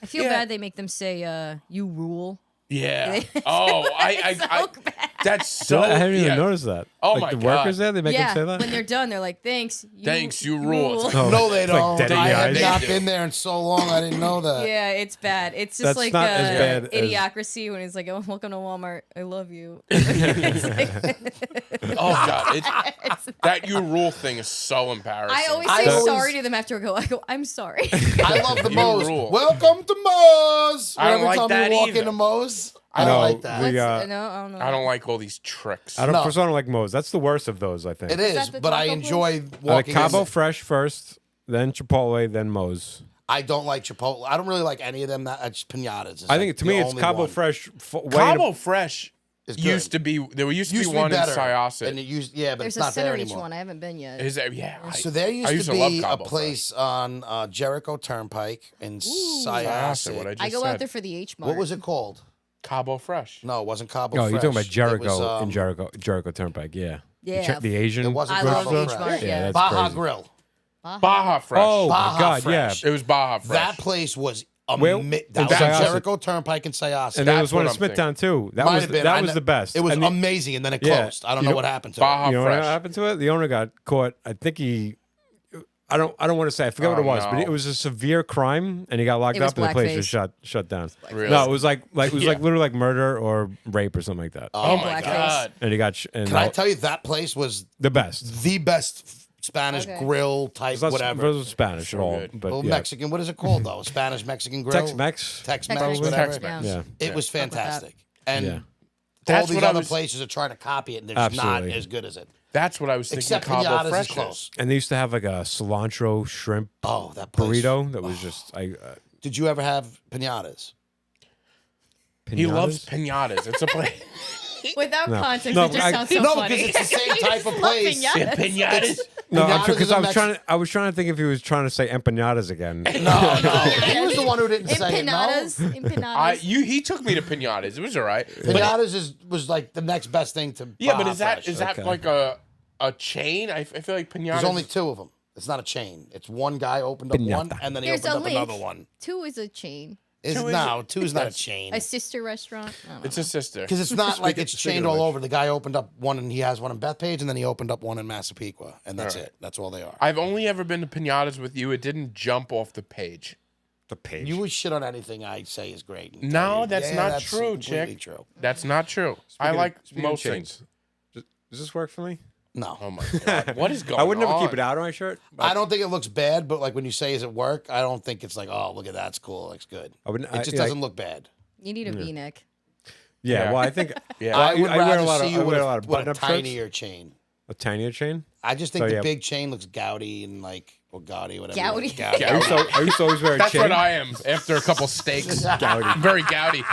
I feel Yeah. bad they make them say "you rule." Yeah. Oh, I so bad. That's so. I haven't even yeah. noticed that. Oh like my the God. workers there, they make them say that. when they're done, they're like, "Thanks, You rule." Oh, No, they it's like don't. dead in I your have eyes. not They do. been there in so long. I didn't know that. Yeah, it's bad. It's just That's like not as bad as- Idiocracy when he's like, "Oh, welcome to Walmart. I love you." Oh God, that you rule thing is so embarrassing. I always I say always- sorry to them after I go, "I'm sorry." I love the You Moe's. rule. Welcome to Moe's. I don't Every like time that you walk either. into Moe's, I No, don't like that. the- No, I don't know. I don't like all these tricks. I don't. No. First of all, I don't like Moe's. That's the worst of those. I think. It is, that the but I taco enjoy I like walking Cabo in. Fresh first, then Chipotle, then Moe's. I don't like Chipotle. I don't really like any of them. That's pinatas. Is I like think to the me it's only Cabo one. Fresh. Cabo Fresh It's good. used to be. There used to be Used one in better, Syosset. and it used but There's it's a not there center in each anymore. one. I haven't been yet. Is there? Yeah. So there I used to love be a Cabo place on Jericho Turnpike in Syosset, what I Syosset. just I go said. out there for the H Mart. What was it called? Cabo Fresh. No, it wasn't Cabo Oh, Fresh. you're talking about It Jericho was, in Jericho Turnpike. Yeah. Yeah. The Asian. It wasn't I Cabo love the H Fresh. Mart. Yeah, Yeah. that's Baja crazy. Grill. Baja Fresh. Oh Baja my God! Fresh. It was Baja Fresh. That place was Well, that in was on Syosset. Jericho Turnpike in Syosset. And there That's was one in what I'm Smithtown too. That Might was have been. that was the best. It was And amazing, and then it Yeah. closed. I don't You know know- what happened to Baja it. You know Fresh. what happened to it? The owner got caught. I think he. I don't want to say. I forget what Oh, it was, no. but it was a severe crime, and he got locked It was up, and the place was blackface. shut down. Really? No, it was like it was Yeah. like literally like murder or rape or something like that. Oh my blackface. God. And he got and Can I tell you that place was the best. the best Spanish Okay. grill type It's not whatever. it was Spanish at all, good. but Well, yeah. Mexican. What is it called though? Spanish Mexican grill. Tex-Mex. Tex-Mex. Tex-Mex. Whatever. Tex-Mex. Yeah. It was fantastic, and Yeah. all That's these what I other was- places are trying to copy it, and they're just not Absolutely. as good as it. That's what I was thinking. Except Cabo Pinatas Fresh is close. And they used to have like a cilantro shrimp Oh, that place. burrito that was just Did you ever have pinatas? He pinatas? loves pinatas. It's a place. Without No. context, No, it just I- sounds so No, funny. because it's the same type of Love place. pinatas. Pinatas. No, Pinatas because is a I was Mex- trying. I was trying to think if he was trying to say empanadas again. No, he was the one who didn't say it. No, Empanadas. Empanadas. He took me to pinatas. It was all right. pinatas was like the next best thing to. Yeah, but Baja is that Fresh. that Okay. like a chain? I feel like pinatas. There's only two of them. It's not a chain. It's one guy opened up one, Piñata. and then he There's opened a up link. another one. 2 is a chain. Two's not a chain. A sister restaurant. I don't know. It's a sister. Because it's not like it's Speaking chained of all which. over. The guy opened up one, and he has one in Bethpage, and then he opened up one in Massapequa, and that's it. That's all they are. I've only ever been to pinatas with you. It didn't jump off the page. The page. You would shit on anything I say is great. and No, tell you, that's yeah, not that's true, completely chick. True. That's not true. I like most things. Does this work for me? No, Oh my god, what is going on? I would never keep it out of my shirt. I don't think it looks bad, but like when you say, "Is it work?" I don't think it's like, "Oh, look at that's cool, looks good." I wouldn't. It just doesn't look bad. You need a V-neck. Yeah, Yeah. well, I think. Yeah. well, I would wear rather a lot see of. you I with wear a lot of with a button-up shirts. tinier chain. A tinier chain. I just think So, the yeah. big chain looks gouty and like or gaudy, whatever. Gouty? Gouty. I used to always wear a That's chain. what I am after a couple steaks. Gouty. Very gouty.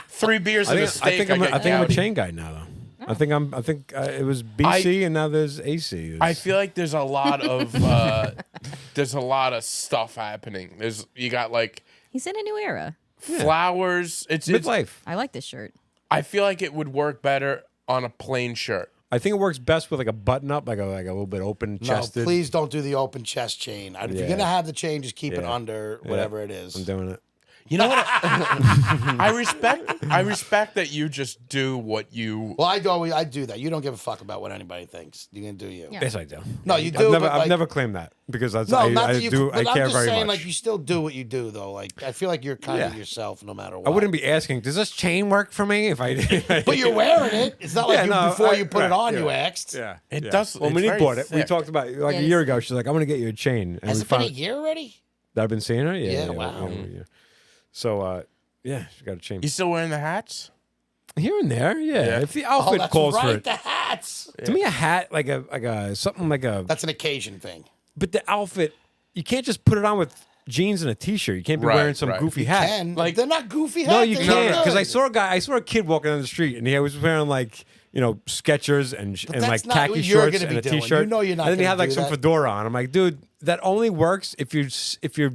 3 beers and a I steak. think I'm a gouty. chain guy now, though. I think it was BC and now there's AC. I feel like there's a lot of stuff happening. You got like He's in a new era. flowers. It's midlife. I like this shirt. I feel like it would work better on a plain shirt. I think it works best with like a button up, like a little bit open No, chested. please don't do the open chest chain. If Yeah. you're gonna have the chain, just keep it Yeah. under whatever it is. I'm doing it. You know what? I respect that you just do what you. Well, I do that. You don't give a fuck about what anybody thinks. You can do you. Yeah. Yes, I do. No, you do. but I've like, never claimed that because that's No, not I that you. do. But I I'm care just very saying, much. like, you still do what you do, though. Like, I feel like you're kind of yourself, no matter what. I wouldn't be asking, does this chain work for me if I did? But you're wearing it. It's not like Yeah, no, before you put it right, on, yeah. you asked. Yeah, It yeah. does- Well, it's when he very bought it, we thick. talked about it like Yeah, a it year is. ago. She's like, "I'm gonna get you a chain." And Has we it been a found- year already? that I've been seeing her. Yeah, wow. yeah. So, yeah, she got a chain You still wearing the hats? here and there. Yeah, Yeah. if the Oh, outfit that's calls for right. it. The hats. To me, a hat like a something like a. That's an occasion thing. But the outfit, you can't just put it on with jeans and a t-shirt. You can't be Right, wearing some right. goofy hat. And Like- they're not goofy hats. No, you They're can't. good. Because I saw a kid walking down the street, and he was wearing like Skechers and that's like not khaki what you're shorts gonna and be a doing. t-shirt. You know you're not And then he gonna had like do some that. fedora on. I'm like, dude, that only works if you're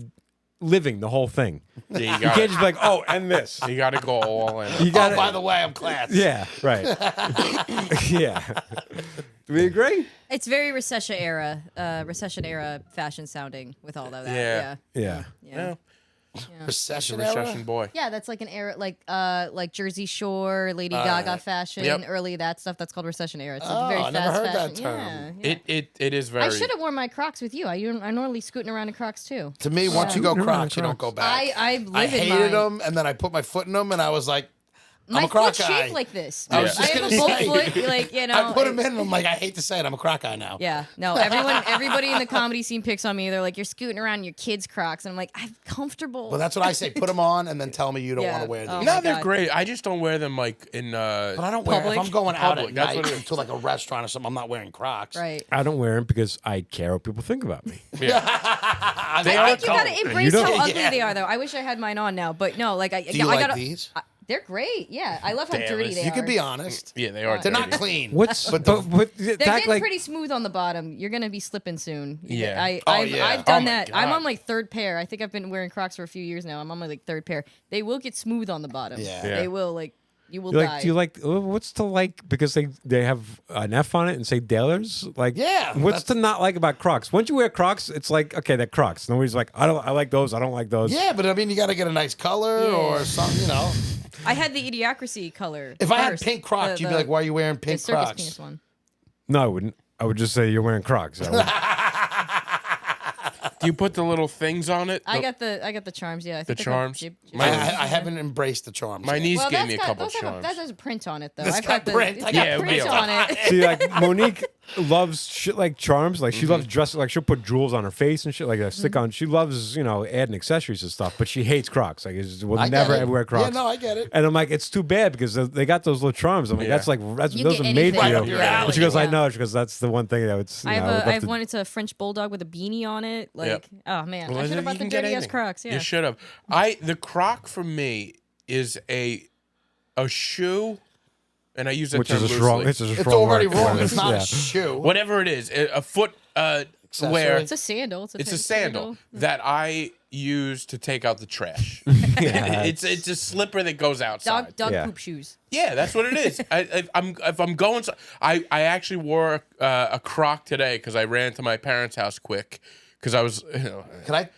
living the whole thing. Yeah, You can't just be like, oh, and this. You got to go all in. You got Oh, by the way, I'm class. Yeah, right. Yeah. Do we agree? It's very recession era fashion sounding with all of that. Yeah. Yeah. Yeah. Yeah. Recession Recession era? boy. Yeah, that's like an era, like Jersey Shore, Lady Gaga fashion, Yep. early that stuff. That's called recession era. It's like Oh, very I fast never heard fashion. that term. Yeah, yeah. It is very. I should have worn my Crocs with you. I'm normally scooting around in Crocs too. To me, once you go Crocs, you don't go back. I live I in hated mine. them, and then I put my foot in them, and I was like, My I'm a Croc foot's guy. shaped like this. I was I just have gonna a boat say. foot, like I put them in, and I'm like, I hate to say it, I'm a Croc guy now. Yeah, no, everybody in the comedy scene picks on me. They're like, you're scooting around in your kids' Crocs. And I'm like, I'm comfortable. Well, that's what I say. Put them on, and then tell me you don't Yeah. want to wear these. Oh, no, my they're God. great. I just don't wear them like in. But I don't wear. If Public? I'm going out Public, at that's night what it is. to like a restaurant or something, I'm not wearing Crocs. Right. I don't wear them because I care what people think about me. They I are think you gotta cold. embrace don't- how ugly Yeah. they are, though. I wish I had mine on now, but no, like I. Do you I like gotta, these? They're great. Yeah, I love how Damn, dirty it's- they You are. can be honest. Yeah, they are. They're not dirty. clean. What's But but, the- They're that getting like pretty smooth on the bottom. You're gonna be slipping soon. Yeah. I've yeah. done Oh my that. I'm God. on like third pair. I think I've been wearing Crocs for a few years now. I'm on my like third pair. They will get smooth on the bottom. Yeah. Yeah. They will like you will you die. like, do you like what's to like because they have an F on it and say Dailers? Like Yeah, what's that's- to not like about Crocs? Once you wear Crocs, it's like okay, they're Crocs. Nobody's like I like those. I don't like those. Yeah, but I mean, you got to get a nice color Yeah. or something, you know. I had the Idiocracy color. If I had first. pink Crocs, The- you'd be like, "Why are you wearing the pink circus Crocs?" penis one. No, I wouldn't. I would just say you're wearing Crocs. I would- Do you put the little things on it? I got the charms. Yeah, I think The they're called charms? jib- I, My- I haven't embraced the charms. My yet. niece Well, gave that's me a got, couple those have charms. that has a print on it though. It's I've got got print. It's I got got print real. on it. See, like Monique loves shit like charms. Like she loves dressing. Like she'll put jewels on her face and shit. Like a stick on. She loves adding accessories and stuff. But she hates Crocs. Like will I get never it. ever wear Crocs. Yeah, no, I get it. And I'm like, it's too bad because they got those little charms. I'm like, Yeah. that's You those are get made for anything. you. Right up your alley. And she goes, I Yeah. know, because that's the one thing that would. I have one. It's a French bulldog with a beanie on it. Like, Yep. oh man, Well, I should you have bought the can get dirty ass anything. Crocs. Yeah. You should have. The Croc for me is a shoe, and I use that which term is a strong. loosely. It's a It's strong already word. wrong. It's Yeah. not a shoe. Whatever it is, a foot wear. It's a sandal. It's It's a a sandal that I use to take out the trash. Yeah, it's a slipper that goes outside. dog Yeah. poop shoes. Yeah, that's what it is. If I'm going, I actually wore a Croc today because I ran to my parents' house quick because I was. Can I?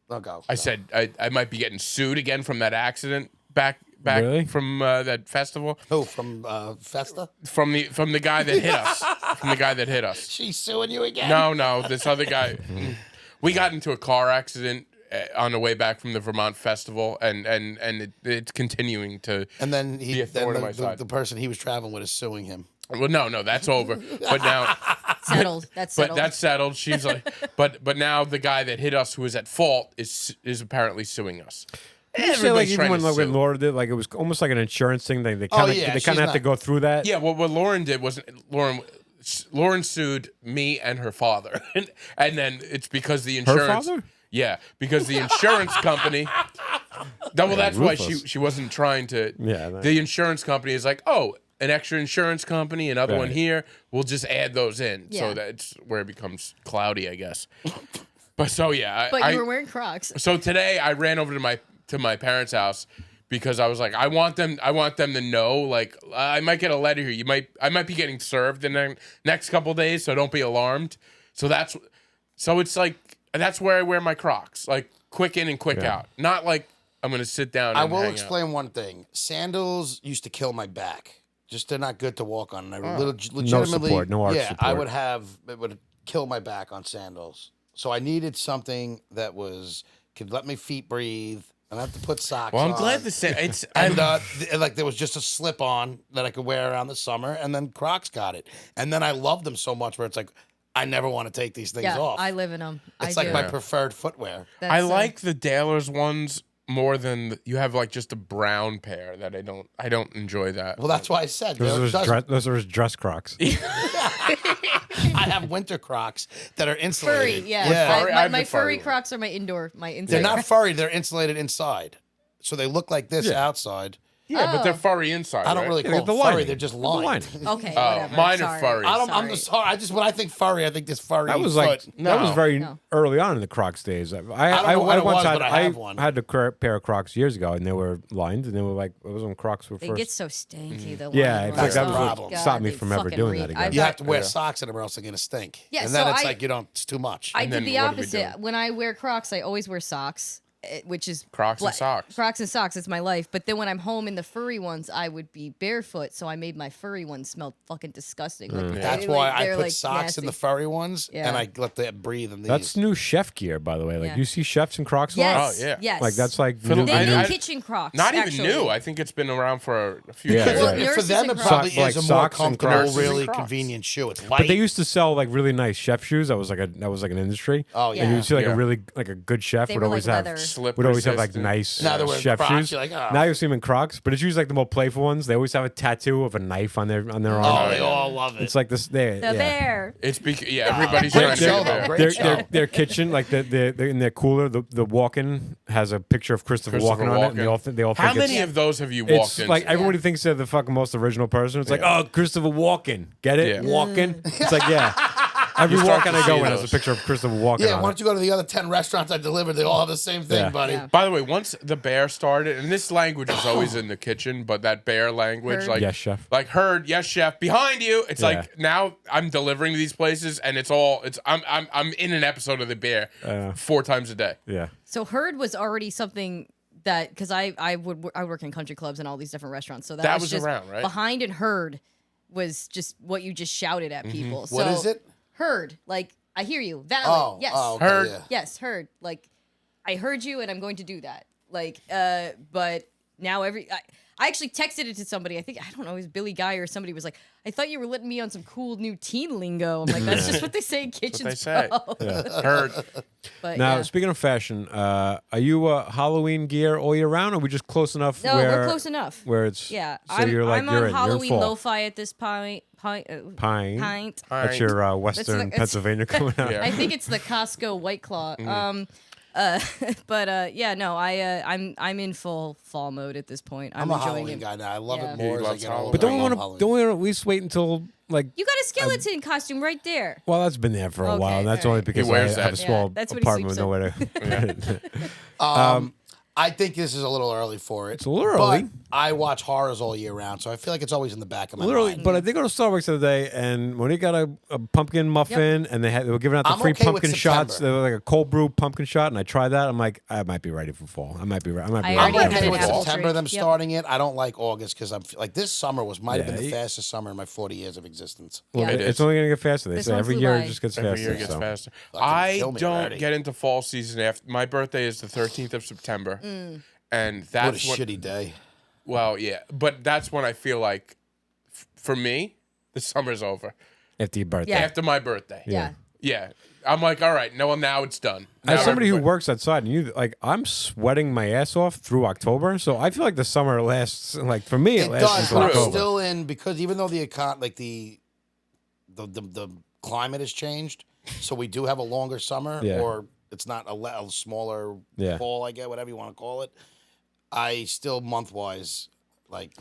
Oh, go. I said I might be getting sued again from that accident back Really? from that festival Who from Festa? from the guy that hit us from the guy that hit us. She's suing you again. No, this other guy. We got into a car accident on the way back from the Vermont festival, and it's continuing to. And then Be a thorn in my side. the person he was traveling with is suing him. Well, no, that's over. But now. Settled. That's settled. But that's settled. She's like, but now the guy that hit us, who was at fault, is apparently suing us. You say, like Everybody's even trying when to like, when sue. Laura did, like it was almost like an insurance thing. They Oh, kind of yeah, they she's kind of have to not- go through that. Yeah, what Lauren did was Lauren sued me and her father, and then it's because the insurance. father? Yeah, because the insurance company. No, well, that's why ruthless. she wasn't trying to. Yeah, that- The insurance company is like, oh, an extra insurance company, another one Right. here. We'll just add those in, Yeah. so that's where it becomes cloudy, I guess. But so yeah, but you were wearing Crocs. So today I ran over to my parents' house because I was like, I want them to know, like, I might get a letter here. I might be getting served in the next couple days, so don't be alarmed. So it's like that's where I wear my Crocs, like quick in and quick out. Not like I'm gonna sit down. And I will hang explain one thing. Sandals used to kill my back. Just they're not good to walk on. And I legitimately, support, no arch yeah, I support. it would kill my back on sandals. So I needed something that could let my feet breathe. And I have to put socks Well, I'm on. glad to say it's. And like there was just a slip on that I could wear around the summer, and then Crocs got it. And then I loved them so much where it's like I never want to take these things Yeah, off. I live in them. It's I like do. my preferred footwear. I like the Dailers ones more than you have like just a brown pair that I don't enjoy that. Well, that's why I said Those are his dress Crocs. I have winter Crocs that are insulated. furry. Yeah, Furry? I my, have my the furry furry one. Crocs are my inside. They're not furry. They're insulated inside, so they look like this Yeah. outside. Yeah, but they're furry inside. I don't right? really Yeah, call the them furry. lining. They're just The lined. lining. Okay, Oh, whatever. mine are Sorry. furry. I'm Sorry. just sorry. When I think furry, I think this furry. That was foot. like that was No. very No. early on in the Crocs days. I don't know what it once was, had but I have one. had a pair of Crocs years ago, and they were lined, and they were like it was when Crocs were They first. get so stanky. The Yeah, line in fact, that ones. was what Oh, stopped me they from ever fucking doing that reek. again. I've You got- have to wear socks in them or else they're gonna stink. Yeah, and so then it's I- like it's too much. I And did then the what are we opposite. doing? When I wear Crocs, I always wear socks. which is Crocs and socks. Crocs and socks. It's my life. But then when I'm home in the furry ones, I would be barefoot. So I made my furry ones smell fucking disgusting. Like, That's why I they're, put like, socks nasty. in the furry ones, Yeah. and I let them breathe in these. That's new chef gear, by the way. Like Yeah. you see chefs in Crocs a lot. Yes. Oh, yeah. Yes. Like that's like For the- new, They're I- new kitchen Crocs. Not even actually. new. I think it's been around for a few Yeah, years. Well, right. For nurses them, and it probably Crocs. is a Like more socks and comfortable, Crocs. really Crocs. convenient shoe. It's light. But they used to sell like really nice chef shoes. That was like an industry. Oh, And yeah. you would see like Yeah. a really like a good chef They would were always like have leather. Slip would always have like resistant. nice Now they're wearing chef Crocs, shoes. you're like, oh. Now you see them in Crocs, but it's usually like the more playful ones. They always have a tattoo of a knife on their Oh, arm. they all love it. It's like this. They, The yeah. bear. It's everybody's Great trying to show, get though. there. Great show. Their kitchen, like they're in their cooler, the walk-in has a picture of Christopher Walken on it, and they all How think many it's, of those have you walked it's into? like everybody thinks they're the fucking most original person. It's like, oh, Christopher Walken, get it? Yeah. Walken. It's like, yeah. Every You start walk-in to I go see in has a those. picture of Christopher Walken. Yeah, on why it. don't you go to the other 10 restaurants I delivered? They all have the same thing, Yeah. buddy. Yeah. By the way, once the bear started, and this language is always in the kitchen, but that bear language, Heard. like Yes, chef. like heard, yes, chef, behind you. It's Yeah. like now I'm delivering to these places, and I'm in an episode of the bear 4 times a day. Yeah. So herd was already something that because I work in country clubs and all these different restaurants. So That was just around, right? Behind and herd was just what you just shouted at people. What so is it? Herd, like I hear you, valid. Oh, yes, okay, Heard. yeah. yes, heard. Like I heard you, and I'm going to do that. Like, but now I actually texted it to somebody. I don't know, it was Billy Guy or somebody was like, I thought you were letting me on some cool new teen lingo. I'm like, that's just what they say in kitchens, say. bro. Heard. But Now, yeah. speaking of fashion, are you Halloween gear all year round, or are we just close enough? No, where, we're close enough. Where it's Yeah, So I'm, you're like I'm you're on in. You're in Halloween fall. lo-fi at this point. Pine. Pint. That's your Western it's- Pennsylvania coming out. Yeah. I think it's the Costco White Claw. But yeah, no, I'm in full fall mode at this point. I'm a enjoying Halloween it. guy now. I love Yeah. it more He as I loves get Halloween. older. But don't I we love want to? Halloween. Don't we at least wait until like? You got a skeleton costume right there. Well, that's been there for a Okay, while. And that's all only right. because He I wears have a that. small Yeah, that's what he apartment with sleeps nowhere to. I think this is a little early for it. It's a little but early. I watch horrors all year round, so I feel like it's always in the back of my Literally, mind. but I did go to Starbucks the other day, and Monique got a pumpkin muffin, and they were giving out the I'm free okay with pumpkin shots. September. They were like a cold brew pumpkin shot, and I tried that. I'm like, I might be ready for fall. I might be ready. I I'm already had okay an with apple September, drink. them Yep. starting it. I don't like August because I'm like this summer might have been the Yeah, fastest summer in my 40 years of existence. Yeah. It It's is. only gonna get faster. They This say one every flew year by. it just gets Every faster. year it gets so. faster. Fucking I kill me don't already. get into fall season after my birthday is the 13th of September, and What a that's shitty day. Well, yeah, but that's when I feel like, for me, the summer's over. After your birthday. Yeah. After my birthday. Yeah. Yeah. I'm like, all right, no, well, now it's done. Now As somebody who everybody- works outside, and you like, I'm sweating my ass off through October, so I feel like the summer lasts. Like for me, it It lasts does, until but I'm October. still in because even though the climate has changed, so we do have a longer summer, Yeah. or it's not a smaller Yeah. fall, I guess, whatever you want to call it. I still month wise like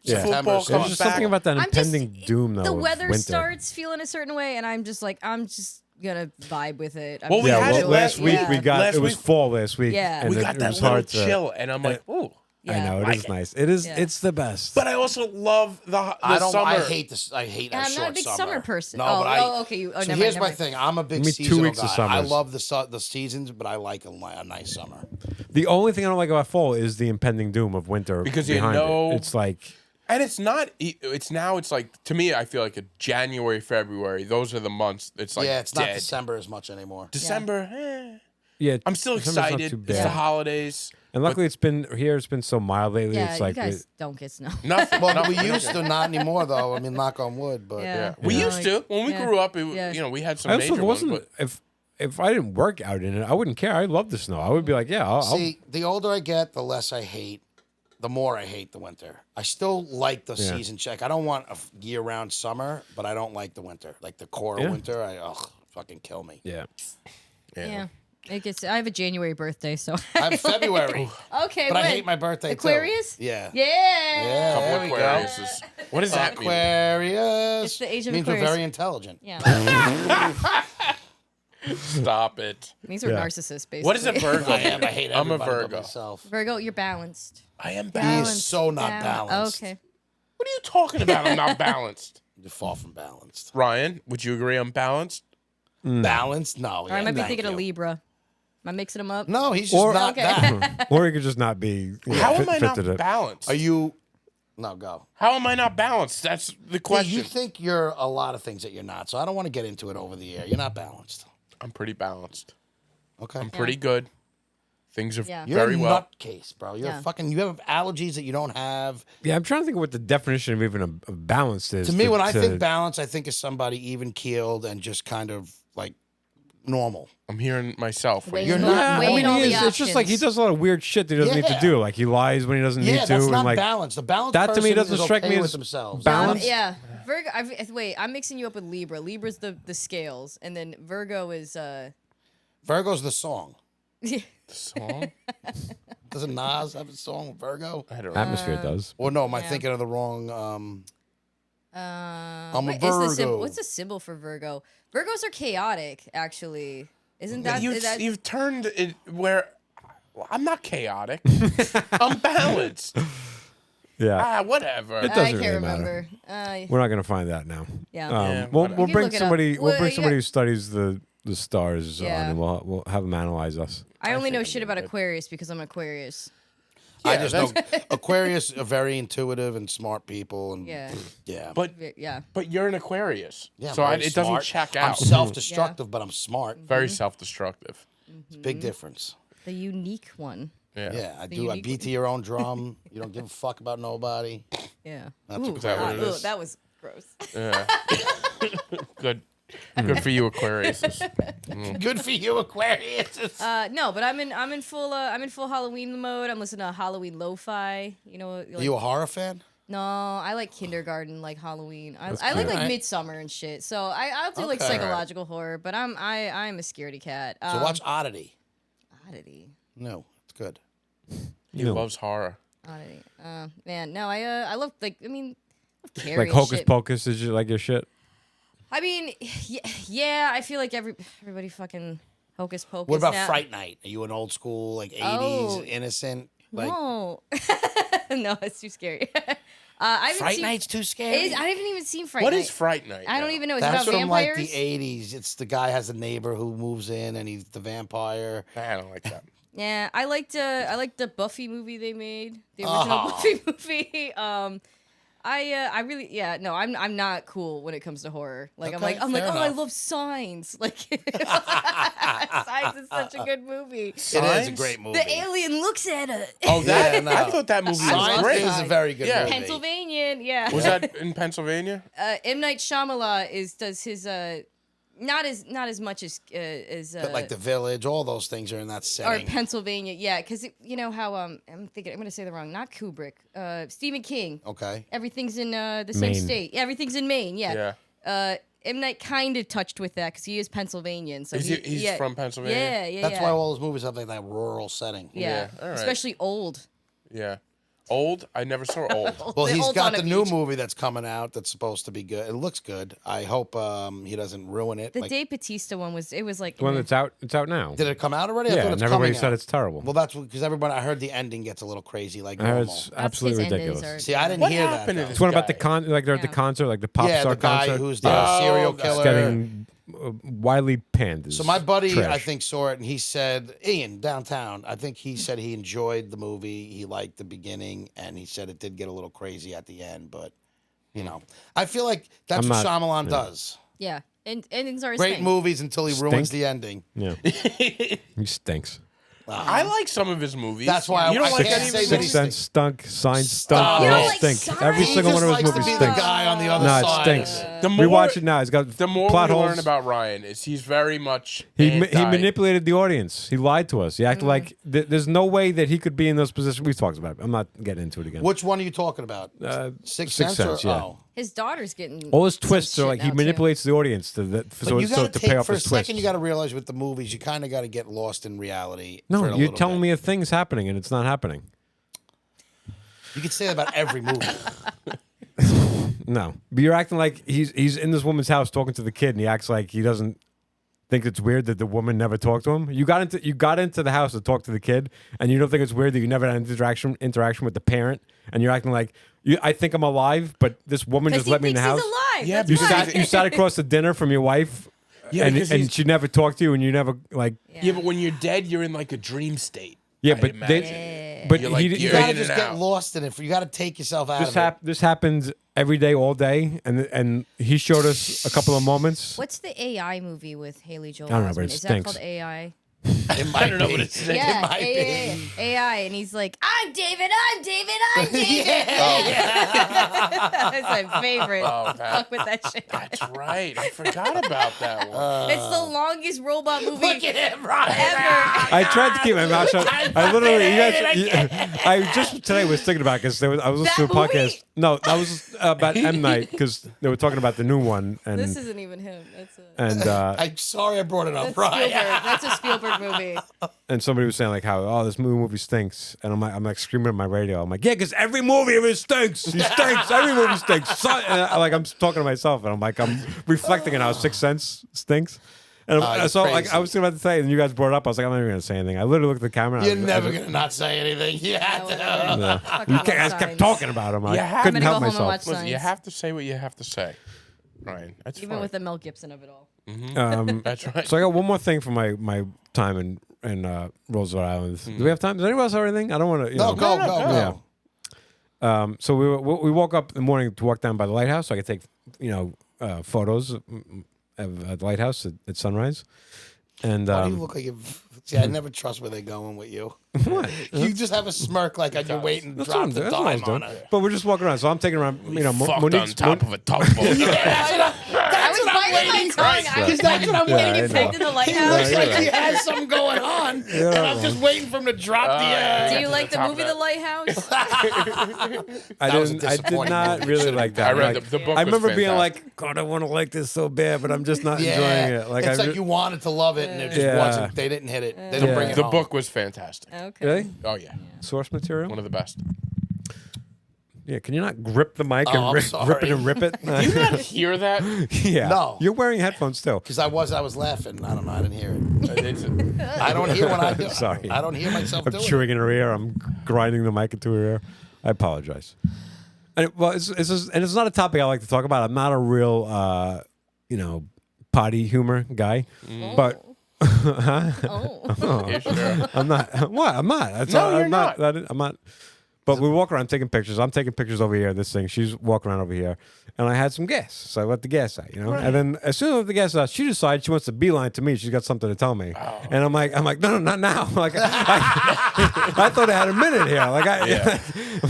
Yeah. September. Football starts- There's just something about that I'm just- impending doom, though. The of weather winter. starts feeling a certain way, and I'm just gonna vibe with it. I'm Well, we just had gonna it do last week yeah. we got Last it was week- fall last week. Yeah. and we it, got it that was little hard to, chill, and I'm like, ooh. I Yeah. know it Like is it. nice. It is. Yeah. It's the best. But I also love the summer. I hate this. I hate Yeah, a I'm short not a big summer person. No, Oh, but I. oh, okay, you- oh, so never here's mind, my never thing. I'm a big Give me 2 seasonal weeks of guy. I summers. love the seasons, but I like a nice summer. The only thing I don't like about fall is the impending doom of winter. Because you behind know- it. It's like And it's not. It's like to me. I feel like a January, February. Those are the months. It's like yeah, it's not dead. December as much anymore. December. yeah. I'm still December's not excited. too It's bad. the holidays. And luckily, it's been here. It's been so mild lately. Yeah, it's like you guys don't get snow. Nothing. Well, nothing. we used to, not anymore though. I mean, knock on wood, but Yeah. Yeah. We Yeah. used to when we Yeah. grew up. It, Yeah. You know, we had some I also major ones. wasn't But if I didn't work out in it, I wouldn't care. I love the snow. I would be like, yeah, I'll see, the older I get, the less I hate. The more I hate the winter. I still like the Yeah. season check. I don't want a year-round summer, but I don't like the winter. Like the core of Yeah. winter, fucking kill me. yeah. Yeah. It gets. I have a January birthday, so. I'm February, Okay, but I when? hate my birthday Aquarius? too. Yeah. Yeah. Yeah. couple There we go. Aquariuses. What does that mean? Aquarius. It's the age of means Aquarius. we're very intelligent. Yeah. Stop it. It means we're Yeah. narcissists, basically. What is a Virgo? I am. I hate I'm a everybody but Virgo. myself. Virgo, you're balanced. I am He balanced. is so not balanced. Okay. What are you talking about? I'm not balanced. You're far from balanced. Ryan, would you agree I'm balanced? Balanced? No. Or I might be thinking of Libra. Am I mixing them up? No, he's just not Okay. that. Or he could just not be. How am I not fitted it. balanced? Are you? No, go. How am I not balanced? That's the Yeah, question. you think you're a lot of things that you're not, so I don't want to get into it over the air. You're not balanced. I'm pretty balanced. Okay. I'm pretty good. Things are Yeah. You're very a well. nutcase, bro. You're Yeah. fucking. You have allergies that you don't have. Yeah, I'm trying to think of what the definition of even a balance is. To me, when I think balance, I think of somebody even keeled and just kind of like normal. I'm hearing myself. Wait, You're Wait, not. Yeah, I Weighing mean, all he the is, it's just like he options. does a lot of weird shit that he doesn't need to Yeah. do. Like he lies when he doesn't Yeah, need to, that's and not like balance. The balance that to me person doesn't is strike okay me with as themselves. balance. Yeah, Virgo. Wait, I'm mixing you up with Libra. Libra's the scales, and then Virgo is Virgo's the song. The song? Doesn't Nas have a song with Virgo? I don't know. Atmosphere does. Or no, am I Yeah. thinking of the wrong? I'm a what is the symbol? Virgo. What's the symbol for Virgo? Virgos are chaotic, actually. Isn't that? is that You've turned it where well, I'm not chaotic. I'm balanced. Yeah, Whatever. It I doesn't can't really matter. remember. We're not gonna find that now. Yeah. Yeah, We'll whatever. we'll You can bring look it up. somebody. We'll Well, bring you somebody got- who studies the stars on, Yeah. and we'll have them analyze us. I only know think shit I'm about good. Aquarius because I'm Aquarius. I Yeah, just know Aquarius are very intuitive and smart people, and Yeah. yeah. Yeah. But you're an Aquarius. Yeah, so very it doesn't smart. check I'm out. self-destructive, but I'm smart. Very self-destructive. It's a big difference. The unique one. Yeah. Yeah, I The do. I unique beat to your own drum. You don't give a fuck about nobody. Yeah. That's Ooh, what that what it ooh, is? that was gross. Yeah. Good. Good for you, Aquarius. Good for you, Aquarius. No, but I'm in full Halloween mode. I'm listening to Halloween lo-fi. You know, like, Are you a horror fan? no, I like kindergarten, like Halloween. I like cute. Alright. Midsummer and shit. So I'll do like Okay. psychological horror, but I'm a scaredy cat. So watch Oddity. Oddity. No, it's good. He loves horror. Oddity. Man, no, I love I love Carrie Like and Hocus shit. Pocus is you like your shit. I mean, yeah, I feel like everybody fucking Hocus Pocus. What about now. Fright Night? Are you an old school, like 80s, Oh. innocent? Like No, no, it's too scary. I haven't Fright seen, Night's too scary? I haven't even seen Fright What Night. is Fright Night? I don't now? even know. Is That's it about from like vampires? the 80s. It's the guy has a neighbor who moves in and he's the vampire. I don't like that. Yeah, I liked the Buffy movie they made, the original Oh. Buffy movie. I really no, I'm not cool when it comes to horror. Like Okay, I'm like fair oh I enough. love Signs. Like Signs is such a good movie. It is a Signs? great movie. The alien looks at it. Oh, that? Yeah, no. I thought that movie was Signs great. is a very good Yeah. movie. Pennsylvanian, yeah. Was that in Pennsylvania? M Night Shyamalan does his not as much as But like The Village, all those things are in that or setting. Pennsylvania, yeah, because you know how I'm gonna say the wrong, not Kubrick, Stephen King. Okay. Everything's in the same Maine. state. Everything's in Maine, Yeah. M Night kind of touched with that because he is Pennsylvanian. So He's yeah, from Pennsylvania? Yeah. That's why all those movies have like that rural setting. Yeah, Yeah, all right. especially old. Yeah. Old? I never saw Old. Well, The he's old got on a the new beach. movie that's coming out that's supposed to be good. It looks good. I hope he doesn't ruin it. The Like, Dave Bautista one was like The one that's out. It's out now. did it come out already? I Yeah, thought it's and everybody coming said out. it's terrible. Well, that's because everybody. I heard the ending gets a little crazy, like I heard normal. it's absolutely his endings ridiculous. are- See, I didn't What hear that. happened to though. this It's one about the guy? like they're at the Yeah. concert, like the pop Yeah, star the guy concert. who's the Oh, serial okay. killer. getting widely panned. So my buddy, trash. I think, saw it, and he said, Ian, downtown, I think he said he enjoyed the movie. He liked the beginning, and he said it did get a little crazy at the end. But, you know, I feel like that's I'm what not- Shyamalan yeah. does. Yeah, and endings are his Great thing. movies until he ruins Stink? the ending. Yeah, he stinks. I like some of his movies. That's why you don't I like can't any of say his that Sixth he movies? Sense stunk. Signs stunk. Stop. They You all don't like stink. Signs? Every He single one just of his likes to movies be the stinks. guy on the other No, it side. stinks. The more, Rewatch it now. It's got The more plot we holes. learn about Ryan is he's very much He anti- manipulated the audience. He lied to us. He acted like there's no way that he could be in those positions. We've talked about it. I'm not getting into it again. Which one are you talking about? Sixth Sixth Sense? Or, Sense, yeah. Oh. His daughter's getting All his some twists are shit like he now, too. manipulates the audience to But so you got to to pay take off for a his twist. second. You got to realize with the movies, you kind of got to get lost in reality. for No, a you're little telling bit. me a thing's happening and it's not happening. You could say that about every movie. No, but you're acting like he's in this woman's house talking to the kid, and he acts like he doesn't think it's weird that the woman never talked to him. You got into the house to talk to the kid, and you don't think it's weird that you never had an interaction with the parent, and you're acting like I think I'm alive, but this woman 'Cause just he let me in the thinks house. he's alive. Yeah, That's You because why. sat across the dinner from your wife Yeah, because and she never talked to you, and you never like. Yeah, but when you're dead, you're in like a dream state. Yeah, I'd but imagine. but You're like, You you're gotta in just and get out. lost in it. You gotta take yourself out of it. this happens every day, all day, and he showed us a couple of moments. What's the AI movie with Haley Joel I don't know, but Osment? it Is stinks. that called AI? It might be. it's It Yeah, might be. AI, and he's like, I'm David, I'm David, I'm David. That's my favorite. Oh, Fuck with that shit. That's right. I forgot about that one. It's the longest robot movie Look at him, right? ever. I tried to keep my mouth shut. I literally, I just today was thinking about because I was listening to a That movie? podcast. No, that was about M Night because they were talking about the new one, and This isn't even him. That's I'm sorry I brought it up, that's right? Spielberg. That's a Spielberg movie. and somebody was saying like how this movie stinks, and I'm like screaming at my radio. I'm like, yeah, because every movie of his stinks. He stinks. Every movie stinks. I'm talking to myself, and I'm reflecting on how Sixth Sense stinks. And It's so crazy. like I was thinking about to say, and you guys brought it up. I was like, I'm not even gonna say anything. I literally looked at the camera. and You're I was- never gonna not say anything. You have to. Fucking You guys kept Signs. talking about him. I You have- couldn't I'm help gonna go home and myself. watch Listen, you Signs. have to say what you have to say. Ryan, that's Even fine. with the Mel Gibson of it all. That's right. So I got one more thing for my time in Roosevelt Island. Do we have time? Does anyone else have anything? I don't want to. No, go. Yeah. So we woke up in the morning to walk down by the lighthouse, so I could take photos of the lighthouse at sunrise. And Why do you look like you've... See, I never trust where they're going with you. what? You just have a smirk like you're waiting to That's what drop I'm the doing. That's what I was dime on doing. it. But we're just walking around. So I'm taking around. Fucked Monique's on top of a tugboat. I was biting my tongue. I was That's what I'm Yeah, waiting I getting for. know. pegged in the He lighthouse. looks like he has something going on, and I'm just waiting for him to drop the... Do you like the top movie of The that. Lighthouse? That was a I did disappointment. not really like that. I read Like, the book. I was remember being fantastic. like, God, I want to like this so bad, but I'm just not Yeah, enjoying it. Like it's I like you wanted to love it, and it just Yeah. wasn't. They didn't hit it. They didn't bring it The home. book was fantastic. Okay. really Oh yeah, source material. one of the best. Yeah, can you not grip the mic Oh, I'm and grip sorry. it and rip it? Do you not hear that? Yeah. No. You're wearing headphones still. Because I was laughing. I don't know. I didn't hear it. It's- I don't hear what I do. Sorry. I don't hear myself I'm doing chewing in her ear. I'm grinding the mic into her ear. I apologize. And it's just, and it's not a topic I like to talk about. I'm not a real, potty humor guy, but Oh. You sure? I'm not. What? I'm not. That's No, all, you're I'm not. I'm not. But we walk around taking pictures. I'm taking pictures over here. This thing. She's walking around over here, and I had some gas, so I let the gas out. And then as soon as I let the gas out, she decides she wants to beeline to me. She's got something to tell me, and I'm like, no, not now. Like, I thought I had a minute here.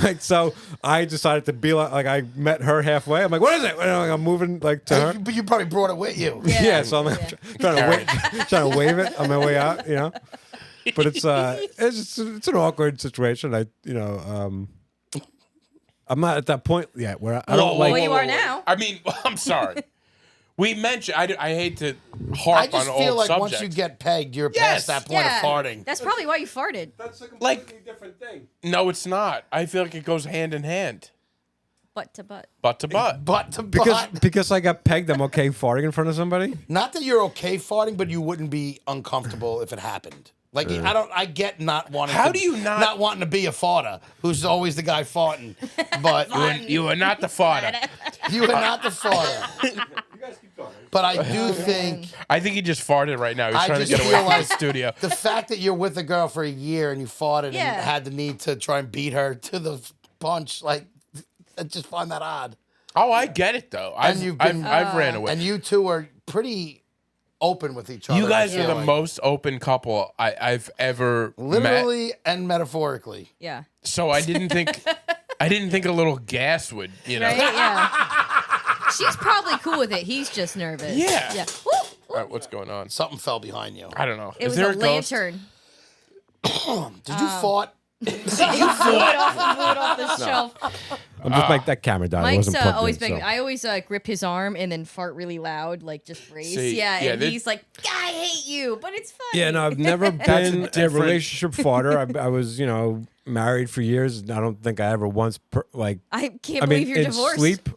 Like, so I decided to beeline. Like, I met her halfway. I'm like, what is it? And I'm moving like to her. But you probably brought it with you. Yeah, so I'm trying to wave it on my way out, But it's an awkward situation. I'm not at that point yet where I don't like. Well, you are now. I mean, I'm sorry. We mentioned. I hate to I harp just on feel old like subjects. once you get pegged, you're Yes. past that point Yeah. of farting. That's probably why you farted. That's a Like- different thing. No, it's not. I feel like it goes hand in hand, Butt to butt. butt to butt. Butt to Because butt. because I got pegged, I'm okay farting in front of somebody. Not that you're okay farting, but you wouldn't be uncomfortable if it happened. Like I get not wanting. How to, do you not- wanting to be a farter who's always the guy farting, but You are not the farter. you are not the farter. But I do think I think he just farted right now. He's I trying to just get away feel from like the studio. the fact that you're with a girl for a year and you farted Yeah. and had the need to try and beat her to the punch, like I just find that odd. Oh, I get it though. I've you've been- I've ran away. And you two are pretty open with each other. You guys I are feel the like. most open couple I've ever met. literally and metaphorically. Yeah. So I didn't think a little gas would, Right? Yeah. She's probably cool with it. He's just nervous. Yeah. Yeah. Woo! All right, what's going on? Something fell behind you. I don't know. It Is was there a ghost? lantern. Did you fart? Blew it off the shelf. I'm just like that camera died. It Mike's wasn't plugged always in, been. so. I always grip his arm and then fart really loud, like just race. See, yeah, yeah, and this- he's like, "I hate you," but it's fun. Yeah, no, I've never That's been a different. relationship farter. I was, married for years. And I don't think I ever once I can't I believe mean, you're in divorced. sleep.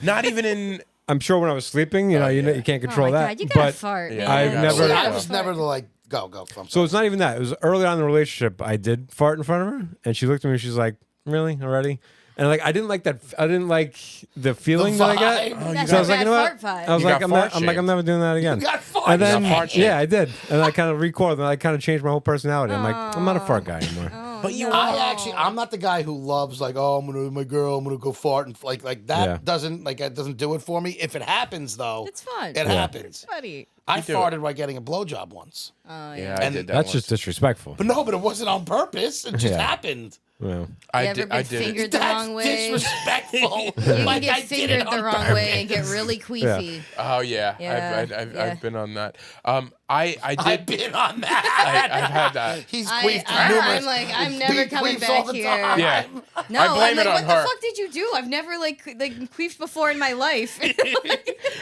Not even in. I'm sure when I was sleeping, you can't Oh control my that. god, you gotta but fart. Yeah, man. I've you never- gotta I fart. was never like go. I'm So it's not even that. It was early on in the relationship. I did fart in front of her, and she looked at me. and She's like, "Really, already?" And like I didn't like that. I didn't like the feeling that I vibe. got. That's So I a was like, bad you know what? fart vibe. I was You like, got I'm fart I'm never doing that again. You got fart And then, You got fart yeah, I did. And I kind of recorded, and I kind of changed my whole personality. I'm like, I'm not a fart guy anymore. But you I'm not the guy who loves like, oh, I'm gonna go fart and like that Yeah. that doesn't do it for me. If it happens though, It's fun. It happens. Funny. I do farted while getting a blowjob once, Yeah, I did that. That's once. just disrespectful. but it wasn't on purpose. It just Yeah. happened. Well, I You ever did. been I did. fingered It. the That's wrong way? disrespectful. You can like get I did fingered it the on wrong way and get purpose. really queefy. Oh yeah, Yeah, yeah. I've been on that. I I've did. been on that. I've had that. He's queefed numerous. I'm never He coming queefs all back the here. time. Yeah. No, I blame I'm like, it on what her. the fuck did you do? I've never like queefed before in my life.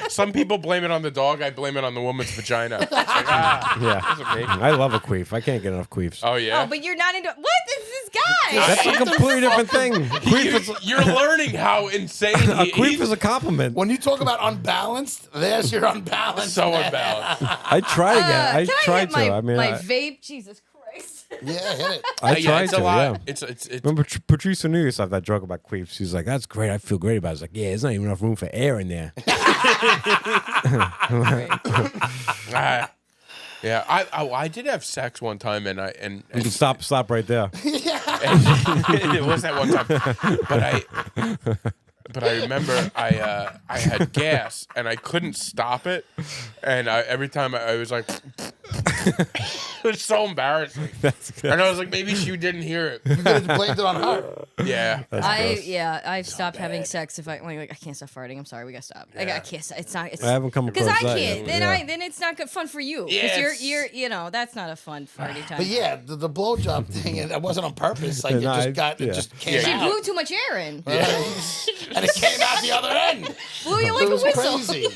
Some people blame it on the dog. I blame it on the woman's vagina. It's like, yeah. wasn't me. I love a queef. I can't get enough queefs. Oh yeah. Oh, but you're not into what is this guy? That's a completely different thing. Queef is You're learning how insane a he queef is a compliment. When you talk about unbalanced, there's your unbalanced. so unbalanced. I tried again. I Can tried hit to. my, I mean, my I vape. Jesus Christ. Yeah, hit it. I Yeah, tried it's to. a lot. Yeah. It's Remember Patrice O'Neill used to have that joke about queefs. She's like, "That's great. I feel great about it." I was like, "Yeah, there's not even enough room for air in there." yeah. I did have sex one time and You can stop right there. it was that one time. But I remember I had gas and I couldn't stop it, and every time I was like, it was so embarrassing. And I was like, maybe she didn't hear it. You could have blamed it on her. Yeah. I've stopped having sex if I I can't stop farting. I'm sorry, we gotta stop. I can't. It's not. It's, I haven't come across because I that can't. yet. Then Yeah. then it's not good fun for you. Yeah, Because you're that's not a fun farty time. But yeah, the blowjob thing, it wasn't on purpose. Like No, it just came She out. blew too much air in. And it came out the other end. Blew you like It a was whistle. crazy.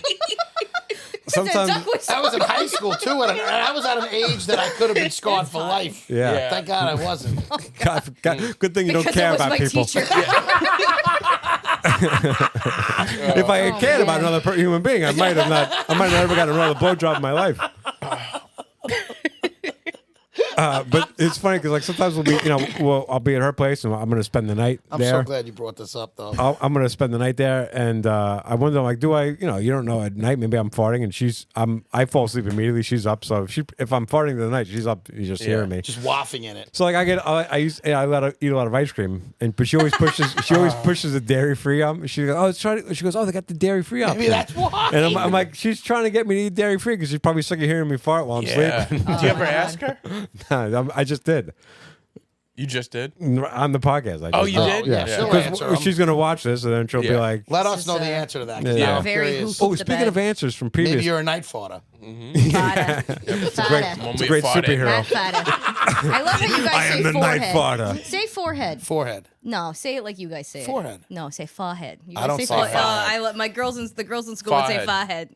Sometimes, Duck whistle. I was in high school too, and I was at an age that I could have been scarred for life. yeah. Yeah. Thank God I wasn't. God, good thing you don't Because care it was about my people. teacher. If I had cared about man. another human being, I might have never gotten another blowjob in my life. But it's funny because like sometimes I'll be at her place and I'm gonna spend the night I'm there. so glad you brought this up, though. I'm gonna spend the night there, and I wonder, like, do I, you don't know at night. Maybe I'm farting, and I fall asleep immediately. She's up, so if I'm farting in the night, she's up. You just hear me. Just wafting in it. So like I let her eat a lot of ice cream, but she always pushes the dairy free up. She goes, she goes, they got the dairy free up. Maybe that's why. And I'm like, she's trying to get me to eat dairy free because she's probably sick of hearing me fart while I'm Yeah. sleeping. Did you ever ask her? I just did You just did? on the podcast. I Oh, just you did? Yeah, Yeah. she'll Because answer 'em. she's gonna watch this, and then she'll be Yeah. like, Let us Just, know the answer to that. 'cause Yeah. now I'm Very curious. hoop- "Oh, the speaking bed. of answers from previous, Maybe you're a night farter. Fada. Fada. When it's we a great fought it. superhero." Not fada. I love how you guys I say am the night forehead. farter. Say forehead. Forehead. No, say it like you guys say Forehead. it. No, say forehead. You I guys don't say say forehead. forehead. I love the girls in school would say Forehead. forehead.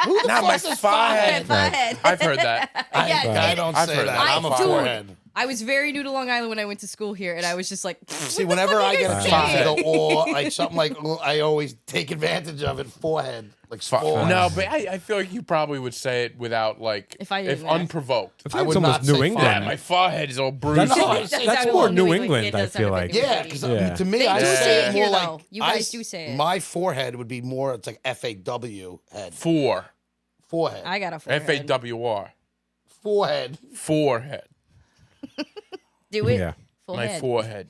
Who the Not my fuck is forehead. Forehead. I've heard that. I don't I've say heard that. that. I'm a Dude, forehead. I was very new to Long Island when I went to school here, and I was just like, See, whenever I get a saying? chance to go or like something like, I always take advantage of it. Forehead, like spore. No, but I feel like you probably would say it without like If I didn't ask. unprovoked. I think would it's almost not New say England. Yeah, my forehead is all bruised. That's up. not- That's a more little New New England, It I does feel sound a like. bit New Yeah, England. because to me, They I do say say it it more here, like though. You guys do say it. My forehead would be more. It's like FAW head. Forehead. I got a forehead. FAWR. Forehead. Forehead. Do it. Yeah. My Forehead. forehead.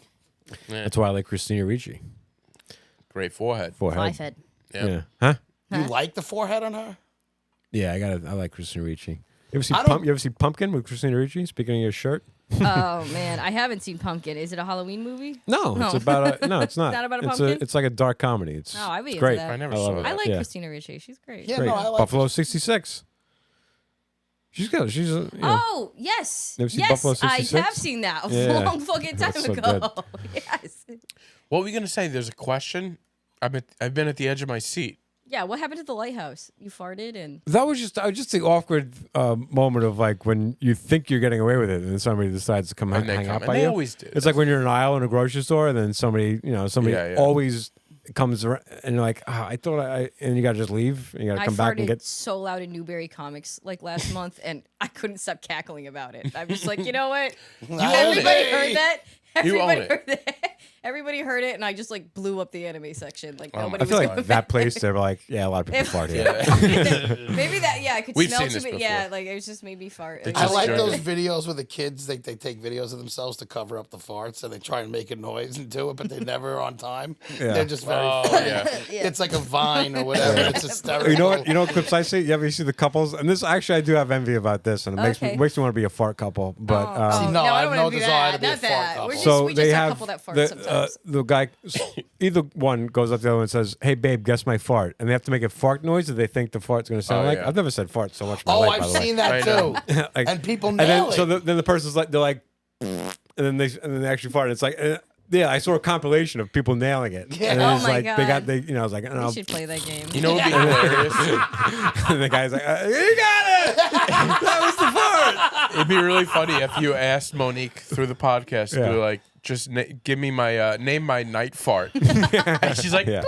That's why I like Christina Ricci. Great forehead. Forehead. Five head. Yeah. Huh? You like the forehead on her? Yeah, I like Christina Ricci. You I don't- ever see Pumpkin with Christina Ricci? Speaking of your shirt. Oh man, I haven't seen Pumpkin. Is it a Halloween movie? No, No. it's about a no. It's not. Not about a it's pumpkin? It's like a dark comedy. It's Oh, I'd be into great. that. I never I love saw it. that. I like Yeah. Christina Ricci. She's great. Yeah, Great. no, I like Buffalo 66. She's got. She's. Oh yes, Never seen yes, Buffalo I 66? have seen that a Yeah. long fucking time That's so ago. Yes. What were we gonna say? There's a question. I've been at the edge of my seat. Yeah. What happened to the lighthouse? You farted and That was just the awkward moment of like when you think you're getting away with it, and then somebody decides to come And they hang come, out and by they you. always do. It's like when you're in an aisle in a grocery store, and then somebody Yeah. always comes around, and you're like, I thought and you gotta just leave, and you gotta I come farted back and get. so loud in Newberry Comics like last month, and I couldn't stop cackling about it. I'm just like, you know what? own Everybody it. heard that. You own Everybody it. heard it. Everybody heard it, and I just like blew up the anime section. Like nobody I was feel going like that place, they're like, yeah, a lot of people fart here. Maybe that. Yeah, I could We've smell seen this too. before. Yeah, like it was just made me fart. They I just like join those it. videos where the kids they take videos of themselves to cover up the farts and they try and make a noise and do it, but they're never on time. Yeah. They're just very Oh, funny. yeah. It's like a vine or whatever. It's hysterical. You know what clips I see? You ever see the couples? And this actually, I do have envy about this, and it makes me Okay. want to be a fart couple. But See, no, I I don't have no wanna be desire to that. be a Not fart that. couple. We're just- so we they a have couple that fart sometimes. the guy, either one goes up to the other one and says, "Hey, babe, guess my fart," and they have to make a fart noise that they think the fart's going to sound Oh, like. yeah. I've never said fart so much in my Oh, life. by I've the way. seen that I too. know. Like, And people and nail then it. so then the person's like, they're like, and then they actually fart. It's like. Yeah, I saw a compilation of people nailing it. Yeah. And Oh it's my like they God. I was like, We no. should play that game. You know what would be hilarious? And the guy's like, you got it. That was the fart. It'd be really funny if you asked Monique through the podcast Yeah. to like just give me my name my night fart, and she's like, Yeah.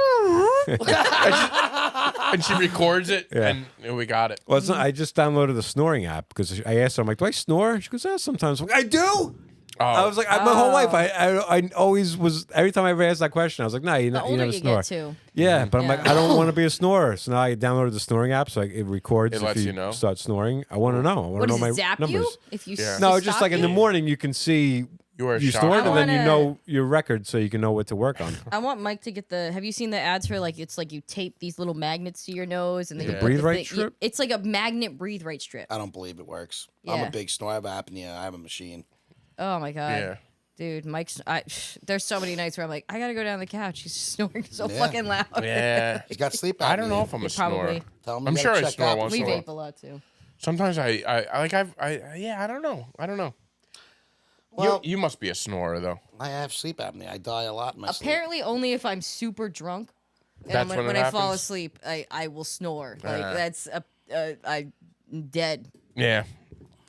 and she records it, Yeah. and we got it. Well, it's not, I just downloaded the snoring app because I asked her, I'm like, do I snore? She goes, sometimes. I'm like, I do. I was like, my whole life, I always was. Every time I ever asked that question, I was like, nah, you The older never you snore. get too. Yeah, but I'm like, Yeah. I don't want to be a snorer. So now I downloaded the snoring app, so it records It if lets you you know. start snoring. I want to know. I want What to know does my it zap numbers. you if you? Yeah. No, stop just like in the you? morning, you can see You were you shocked. snored, and then you wanna- know your record, so you can know what to work on. I want Mike to get the. Have you seen the ads for like it's like you tape these little magnets to your nose and then you Yeah. put Breathe the right thing- strip? It's like a magnet breathe right strip. I don't believe it works. I'm Yeah. a big snorer. I have apnea. I have a machine. Oh my god. Yeah. Dude, Mike's. There's so many nights where I'm like, I gotta go down the couch. He's snoring so Yeah. fucking loud. Yeah. He's got sleep apnea. I don't know if I'm a Probably. snorer. Tell him I'm you sure gotta I check snore out. once We in a while. vape a lot too. Sometimes yeah, I don't know. Well, You must be a snorer though. I have sleep apnea. I die a lot in my sleep. Apparently, only if I'm super drunk. And That's when when it I fall happens? asleep, I will snore. Like that's I'm dead. Yeah.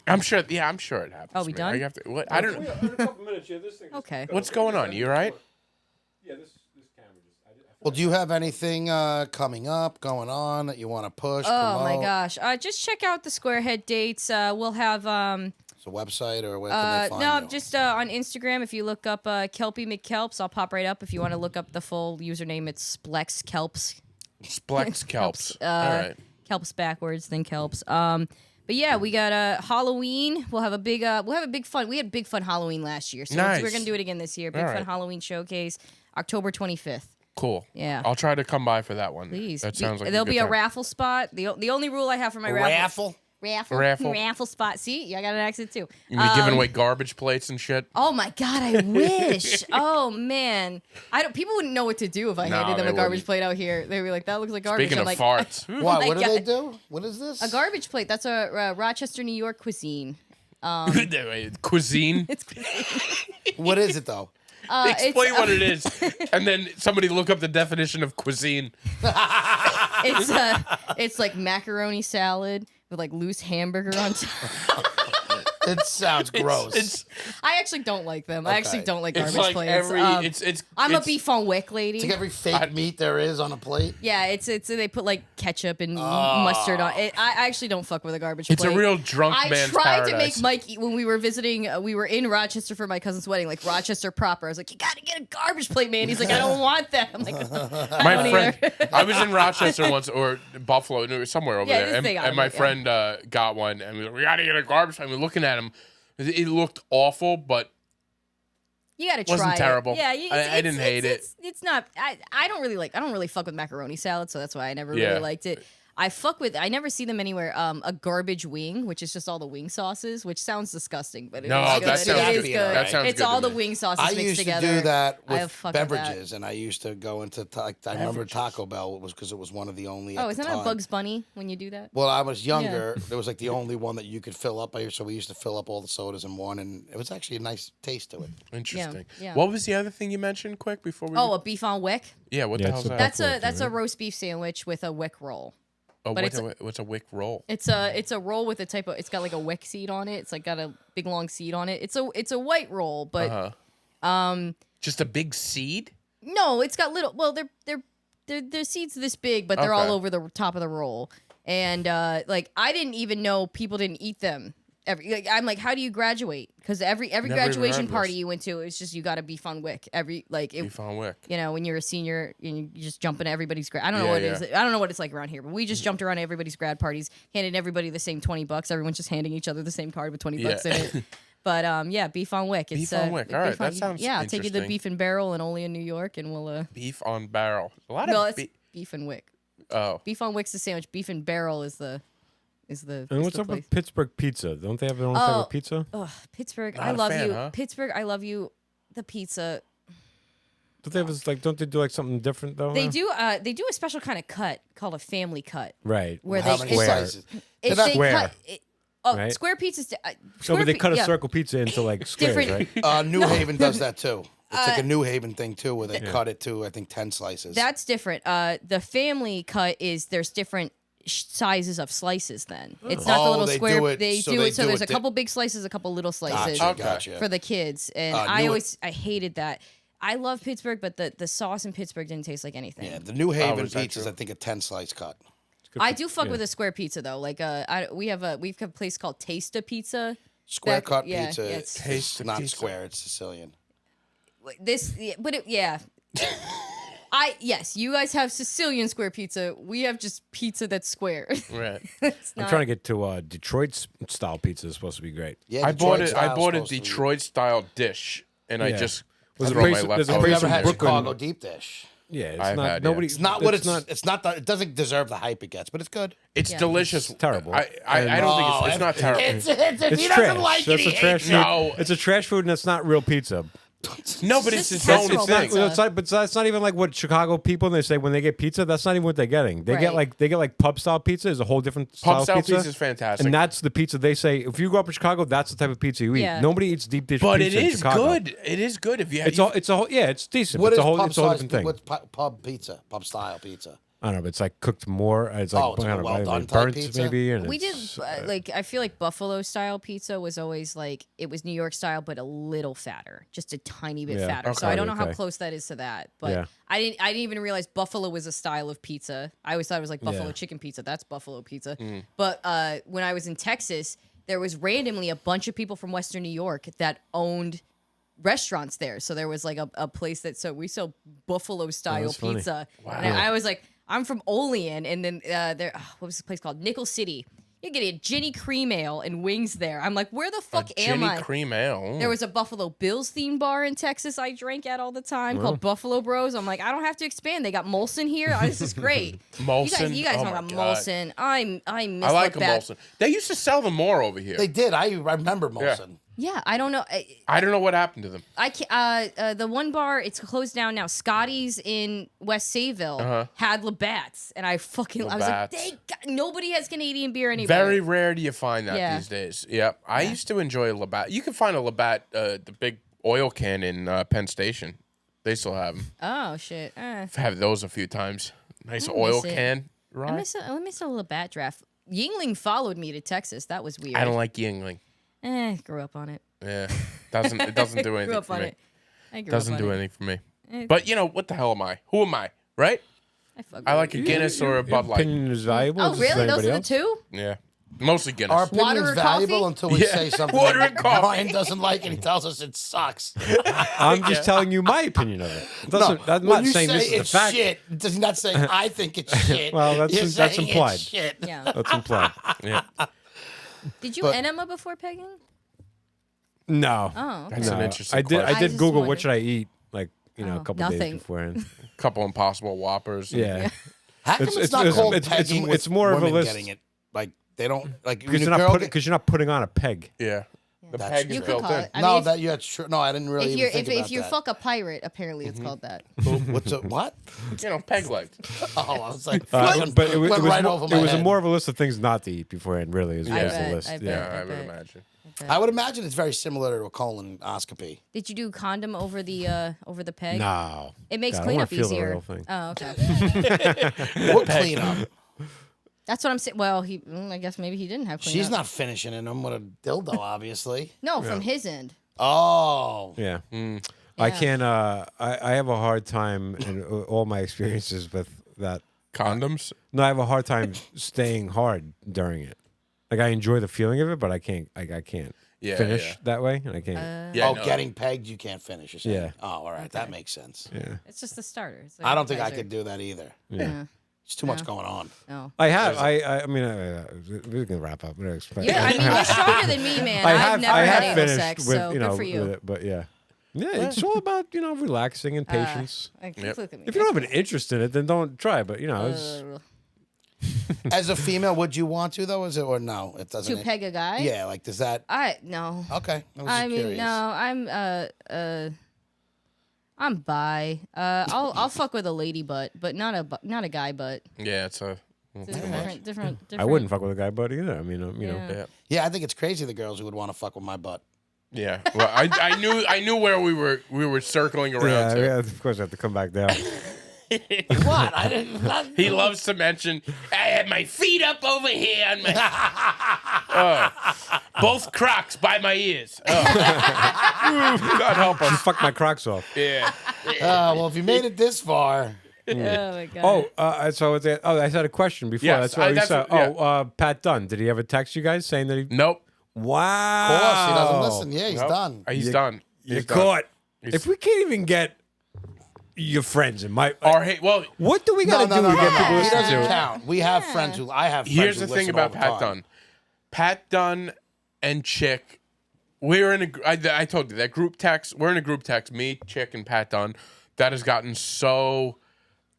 I'm sure it happens. Oh, we to me. done? You have to, what, I don't know. In a couple minutes, yeah, this thing. Okay. What's going on? You all right? Yeah, this camera Well, do you have anything coming up, going on that you want to push? Oh my promote? gosh! Just check out the Squarehead dates. We'll have It's a website or where can they find no, you? just on Instagram. If you look up Kelpy McKelps, I'll pop right up. If you want to look up the full username, it's Splex Kelps. Splex Kelps. All right. Kelps backwards, then Kelps. But yeah, we got Halloween. We'll have a big fun. We had big fun Halloween last year, so Nice. we're gonna do it again this year. Big All fun right. Halloween showcase, October 25th. Cool. Yeah. I'll try to come by for that one. Please, That sounds like there'll good be a time. raffle spot. The only rule I have for my Raffle? raffle spot. See, I got an accent too. You be giving away garbage plates and shit. Oh my god, I wish. Oh man, people wouldn't know what to do if I No, handed them they a garbage wouldn't. plate out here. They'd be like, "That looks like garbage." Speaking I'm of like, farts. Why? my What do they God. do? What is this? a garbage plate. That's a Rochester, New York cuisine. Cuisine. It's cuisine. What is it though? Explain what it is, and then somebody look up the definition of cuisine. It's like macaroni salad with like loose hamburger on top. It sounds gross. It's I actually don't like them. I actually Okay. don't like garbage like plates. every. I'm a it's- beef on wick lady. It's like every fake meat there is on a plate. Yeah, it's they put like ketchup and mustard on it. I actually don't fuck with a garbage It's plate. a real drunk I man's tried paradise. to make Mike eat when we were visiting. We were in Rochester for my cousin's wedding, like Rochester proper. I was like, "You gotta get a garbage plate, man." He's like, "I don't want that." I'm like, My don't friend, either. I was in Rochester once, or Buffalo, no, somewhere over Yeah, there, this and, thing and my out of it, friend got one, and we were like, we gotta get a garbage can. We're looking at him. It looked awful, but "You gotta try Wasn't it." terrible. Yeah, I didn't hate it. It's not. I don't really fuck with macaroni salad, so that's why I never Yeah. really liked it. I never see them anywhere. A garbage wing, which is just all the wing sauces, which sounds disgusting, but it is No, good. that sounds It is good. good. That sounds It's good all to the me. wing sauces I mixed used together. to do that I with fuck with that. beverages, and I used to go into. I remember Taco Bell was because it was one of the only. Oh, at isn't the that time. Bugs Bunny when you do that? Well, I was younger. There was like the only one that you could fill up by, so we used to fill up all the sodas in one, and it was actually a nice taste to it. interesting. yeah. What was the other thing you mentioned? Quick before we. Oh, a beef on wick. yeah. What Yeah, the it's hell's a that? That's Buffalo a that's thing, a roast beef sandwich with a wick roll. Oh, but what's a wick roll? It's a roll with a type of. It's got like a wick seed on it. It's like got a big long seed on it. It's a white roll, but Just a big seed. no, it's got little. Well, they're seeds this big, but they're Okay. all over the top of the roll. And like I didn't even know people didn't eat them I'm like, how do you graduate? Because every Never even graduation heard of party this. you went to, it's just you got to beef on wick. Beef on wick. You know, when you're a senior, you just jump into everybody's grad. I don't know Yeah, what it yeah. is. I don't know what it's like around here, but we just jumped around to everybody's grad parties, handed everybody the same $20. Everyone's just handing each other the same card with $20 in it. But yeah, beef on wick. It's, Beef on wick. All right, that sounds I'll take you to interesting. Beef and Barrel and only in New York, and we'll. Beef on barrel. A lot No, of it's Beef and Wick. Oh, Beef on Wick's the sandwich. Beef and Barrel is the. And what's up with Pittsburgh pizza? Don't they have their own type of pizza? Ugh, Pittsburgh, Not I a love fan, you. huh? Pittsburgh, I love you. The pizza. Don't they have this, like? Don't they do like something different though? They now? do. They do a special kind of cut called a family cut, Right. where How they many slices? If not they square, cut. right? Square pizzas. So, but they cut a yeah. circle pizza into like squares, Different- right? New Haven does that too. It's like a New Haven thing too, where they cut it to I think 10 slices. That's different. The family cut is there's different sizes of slices. Then it's not the Oh, little they square. do it- They so do they it so do there's it a couple big slices, a couple little slices Gotcha. for the kids. And I hated that. I love Pittsburgh, but the sauce in Pittsburgh didn't taste like anything. Yeah, the New Haven is that pizza's true? I think a 10 slice cut. I do fuck with a square pizza though. Like we have a place called Taste-A Pizza. Square cut yeah, pizza. yeah, It's Taste of not pizza. square. It's Sicilian. Yes, you guys have Sicilian square pizza. We have just pizza that's square. right. It's I'm not- trying to get to Detroit style pizza. Is supposed to be great. Yeah, I bought Detroit a style's supposed to be- Detroit style dish, and I Yeah. just There's a throw place- my there's a Oh, leftovers you place never in in had there. Brooklyn- Chicago deep dish. Yeah, it's I've not had, yeah. nobody. It's not what it's not. it's not. It doesn't deserve the hype it gets, but it's good. It's Yeah. delicious. It's terrible. I don't think it's not terrible. It's It's he trash. doesn't like That's it. a He trash hates food. it. No. It's a trash food, and that's not real pizza. No, but it's Just its casserole own It's thing. not. pizza. It's not. But that's not even like what Chicago people. They say when they get pizza, that's not even what they're getting. They get Right. like pub style pizza is a whole different Pub style pizza. pizza is fantastic. And that's the pizza they say. If you go up in Chicago, that's the type of pizza you eat. Yeah. Nobody eats deep dish But it pizza in is Chicago. good. It is good if you. It's all. It's a whole. Yeah, it's decent. What It's is a whole. pub It's a whole size? different thing. What's pub pizza? Pub style pizza. I don't know, but it's like cooked more. It's like, Oh, it's like a I don't know, well-done like type burnt pizza? maybe. And we did it's, I feel like Buffalo style pizza was always like it was New York style, but a little fatter, just a tiny bit Yeah, fatter. So okay, I don't know how okay. close that is to that, but Yeah. I didn't even realize Buffalo was a style of pizza. I always thought it was like Buffalo Yeah. chicken pizza. That's Buffalo pizza. But when I was in Texas, there was randomly a bunch of people from Western New York that owned restaurants there. So there was like a place that we sell Buffalo style that's funny. pizza. Wow. And I was like, I'm from Olean, and then what was the place called? Nickel City. You get a Ginny Cream Ale and wings there. I'm like, where the fuck am Ginny I? cream ale. There was a Buffalo Bills theme bar in Texas I drank at all the time called Buffalo Bros. I'm like, I don't have to expand. They got Molson here. Oh, this is great. Molson. You guys Oh know my about God. Molson. I miss I like a what bad- Molson. They used to sell them more over here. They did. I remember Molson. Yeah, I don't know. I don't know what happened to them. I can't, the one bar, it's closed down now. Scotty's in West Sayville had Labatt's, and I was like, Labatt's. nobody has Canadian beer anymore. Very rare do you find that Yeah. these days. Yeah, I used to enjoy Labatt. You can find a Labatt, the big oil can in Penn Station. They still have them. Oh shit! I've had those a few times. Nice I oil miss it. can, I right? miss a Labatt draft. Yingling followed me to Texas. That was weird. I don't like Yingling. Grew up on it. Yeah, it doesn't do Grew anything up for on me. it. I grew Doesn't up on do it. anything for me. But you know what the hell am I? Who am I? Right? I fuck I with like a it. Guinness or a Bud Light. opinion is valuable. Oh just as really? Those anybody are the else. two? Yeah, mostly Guinness. Our Water opinion's or valuable coffee? until we Yeah. say something Water that and coffee. Brian doesn't like, and he tells us it sucks. I'm just telling you my opinion of it. Doesn't, I'm when not you saying say this is the it's fact. shit, it does not say I think it's shit. Well, that's- You're that's saying it's implied. shit. Yeah. That's implied. Yeah, Did you But- enema before pegging? No. Oh, okay. that's an interesting. I did. I question. did just Google wondered. what should I eat, like a Oh, couple nothing. days beforehand. Couple Impossible Whoppers. and- Yeah. How come it's not called pegging with it's more of a women list getting it? Like they don't like because when you're a not girl putting because you're not putting on a peg. Yeah. The That's peg true. is You could built call in. it. I no, mean, that that's true. No, I didn't really if even you're think about if you that. fuck a pirate, apparently it's called that. What's a what? You know, peg legged. Oh, I was like, But it was right more, over it my was head. more of a list of things not to eat beforehand. Really, is I was the bet, list. I bet. Yeah. Yeah, I would bet. imagine. I would imagine it's very similar to a colonoscopy. Did you do condom over the peg? No. It makes God, I wanna cleanup feel the easier. real thing. Oh, okay. What cleanup? That's what I'm saying. Well, I guess maybe he didn't have cleanup. She's not finishing in them with a dildo, obviously. No, from his end. Oh, Yeah. Mm. I Yeah. can't. I have a hard time in all my experiences with that. Condoms. No, I have a hard time staying hard during it. Like I enjoy the feeling of it, but I can't. Like I can't finish that way, and I can't. Getting pegged, you can't finish. You're saying? Yeah. Oh, all right, that makes sense. Yeah. It's just the starter. It's like I don't think I appetizer. could do that either. Yeah. It's too much going on. No. I have. I mean, we're gonna wrap up. Yeah, I mean, you're stronger than me, man. I've never had anal sex, so good for you. With it, but yeah, it's all about relaxing and patience. Look at me. If you don't have an interest in it, then don't try. But it's, As a female, would you want to though? Is it or no? It doesn't. to peg a guy? Yeah, like does that? No. Okay. I mean, curious. no. I'm bi. I'll fuck with a lady butt, but not a guy butt. Yeah, it's a. It's different. I wouldn't fuck with a guy butt either. I mean, you know. Yeah. Yeah, I think it's crazy the girls who would want to fuck with my butt. Yeah. Well, I knew where we were circling around to. Yeah, of course I have to come back down. What? I didn't. He loves to mention, I had my feet up over here on my both Crocs by my ears. Oh. God help us. Fuck my Crocs off. Yeah. Well, if you made it this far, Oh my god. So I had a question before. Yes, that's what you that's said. what- Pat Dunn. Did he ever text you guys saying that he? Nope. Wow. of course he doesn't listen. Yeah, he's Nope. done. He's done. You're He's done. caught. He's- If we can't even get your friends and my, Well, what do we No, got to no, do no, to no, get no. people He listening doesn't to it? count. We have friends who I have. Friends here's who the thing listen about all the Pat time. Dunn. Pat Dunn and Chick, we're in I told you that group text. We're in a group text. Me, Chick, and Pat Dunn. That has gotten so.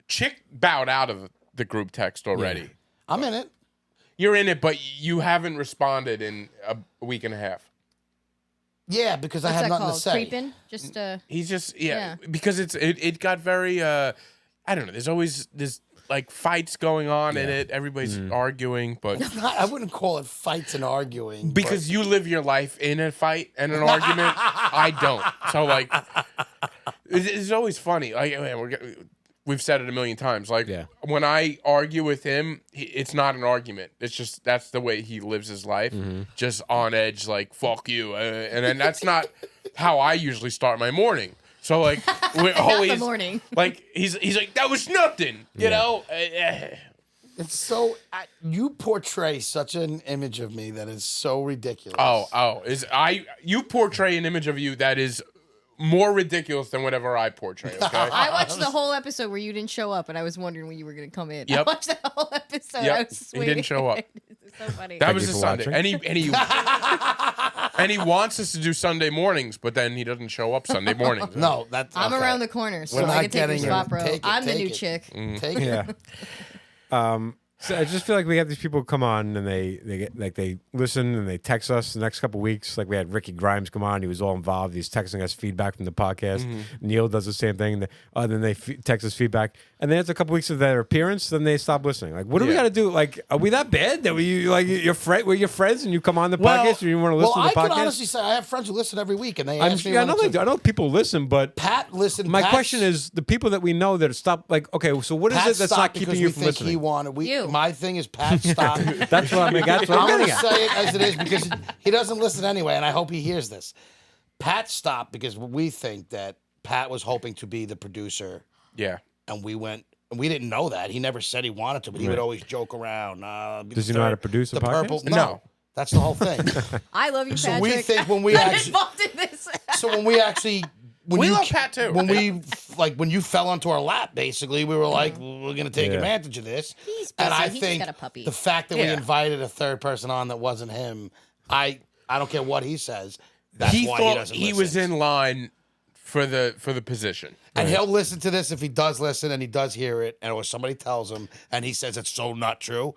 Chick bowed out of the group text already. I'm in it. You're in it, but you haven't responded in a week and a half. Yeah, because I What's have that nothing called? to say. Creeping? Just He's just Yeah. because it got very I don't know. There's like fights going on in it. Everybody's arguing, but I wouldn't call it fights and arguing. because you live your life in a fight and an argument, I don't. So like, it's always funny. Like we've said it a million times. Like when I argue with him, it's not an argument. It's just that's the way he lives his life, just on edge. Like fuck you, and then that's not how I usually start my morning. So like we're always morning. like he's like that was nothing, you know. It's so you portray such an image of me that is so ridiculous. You portray an image of you that is more ridiculous than whatever I portray. Okay. I watched the whole episode where you didn't show up, and I was wondering when you were going to come in. Yep. I watched the whole episode. Yep. I was just He waiting. didn't show up. It's so funny. That Thank was you a for Sunday, watching. and he wants us to do Sunday mornings, but then he doesn't show up Sunday mornings. No, that's I'm okay. around the corner, so We're I not can take your getting spot, it. bro. Take it, I'm the take new it. chick. Take it. Yeah. So I just feel like we have these people come on and they listen and they text us the next couple of weeks. Like we had Ricky Grimes come on; he was all involved. He's texting us feedback from the podcast. Neil does the same thing. Then they text us feedback, and then it's a couple weeks of their appearance. Then they stop listening. Like, what do we got to do? Like, are we that bad that we're your friends and you come on the podcast and you want to listen to the I podcast? can honestly say I have friends who listen every week, and they I'm, ask me. yeah, I when know it's they a- do. I know people listen, but Pat, listen. my Pat's- question is the people that we know that stop. Like, okay, so what is Pat it that's not stopped keeping because you we from think he listening? wanted. You. My thing is Pat stopped. That's what I mean. That's what I'm I'm going getting to at. say it as it is because he doesn't listen anyway, and I hope he hears this. Pat stopped because we think that Pat was hoping to be the producer, Yeah. and we went. And we didn't know that. He never said he wanted to, but he would always joke around. Does he know how to produce a the podcast? purple? No. That's the whole thing. I love you, So Patrick. we think when we I'm actually, involved in this. so when we actually, when We you, love Pat too. When we when you fell onto our lap, basically, we were like, we're going to take Yeah. advantage of this. He's And busy. I He just think got a puppy. the fact that we Yeah. invited a third person on that wasn't him, I don't care what he says. That's He why thought he doesn't he listen. was in line for the position. And he'll listen to this if he does listen and he does hear it, and or somebody tells him and he says it's so not true.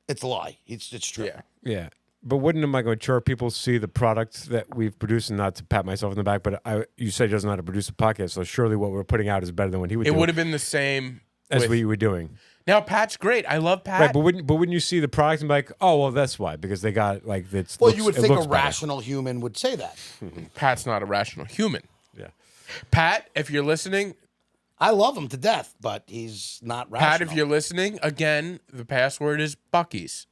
It's a lie. It's true. Yeah. Yeah. But wouldn't my mature people see the product that we've produced, and not to pat myself in the back, but you said he doesn't know how to produce a podcast, so surely what we're putting out is better than what he would It do would have been the same as with- what you were doing. Now Pat's great. I love Pat. Right, but wouldn't you see the product and be like, oh, well, that's why, because they got like it's. Well, you would think a rational human would say that. Pat's not a rational human. Yeah. Pat, if you're listening, I love him to death, but he's not rational. Pat, if you're listening, again, the password is Bucky's.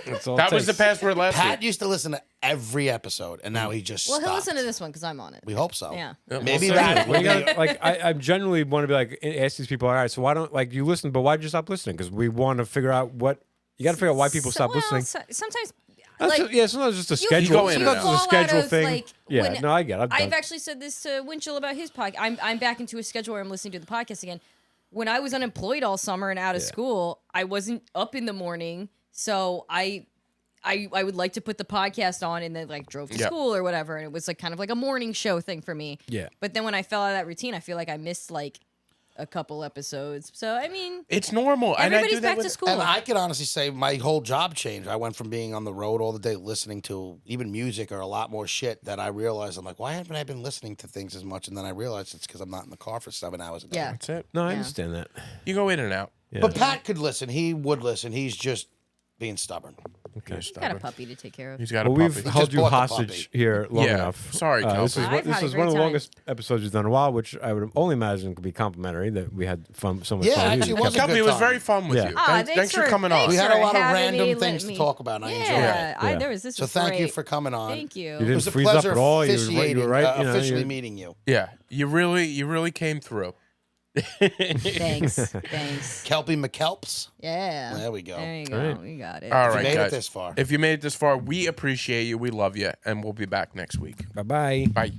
That's all it That was the takes. password last Pat week. used to listen to every episode, and now he just Well, he'll stopped. listen to this one because I'm on it. We hope so. Yeah. Yeah, Maybe we'll that. see. Well, you gotta, like I generally want to be like ask these people, all right, so why don't like you listen, but why'd you stop listening? Because we want to figure out what You got to figure out why people stop listening. Sometimes, sometimes it's just a you schedule. go in and Sometimes out. it's a schedule Fall out of, thing. like, Yeah, when- no, I get it. I've actually said this to Winchell about his podcast. I'm back into a schedule where I'm listening to the podcast again. When I was unemployed all summer and out of school, I wasn't up in the morning, so I would like to put the podcast on and then like drove to school or whatever, and it was like kind of like a morning show thing for me. Yeah. But then when I fell out of that routine, I feel like I missed like a couple episodes. So I mean, It's normal. And I everybody's do that back to with- school. And I could honestly say my whole job changed. I went from being on the road all the day listening to even music or a lot more shit that I realized I'm like, why haven't I been listening to things as much? And then I realized it's because I'm not in the car for 7 hours a day. Yeah. That's it. No, I understand that. You go in and out. Yeah. But Pat could listen. He would listen. He's just being stubborn. Okay. He's got a puppy to take care of. He's got a Well, puppy. we've held just you bought the hostage puppy. here long Yeah. enough. Sorry, This Kelpy. I've is had a one of great the time. longest episodes we've done in a while, which I would only imagine could be complimentary. That we had fun, so much Yeah, fun. We actually, it kept- was a Kelpy, good it was time. very fun with Yeah. you. Ah, Thanks for coming on. thanks We had a for lot of having random me, things letting to me- talk about, and I enjoyed it. Yeah. There was this. So was thank you great. for coming on. Thank you. You It didn't was a freeze up pleasure at all. You officiating, were right. officially meeting you. Yeah, you really came through. Thanks. Kelpy McKelps. Yeah. There we go. There you go. Right. We got it. All If you right, made it guys. this far. If you made it this far, we appreciate you. We love you, and we'll be back next week. Bye bye. Bye.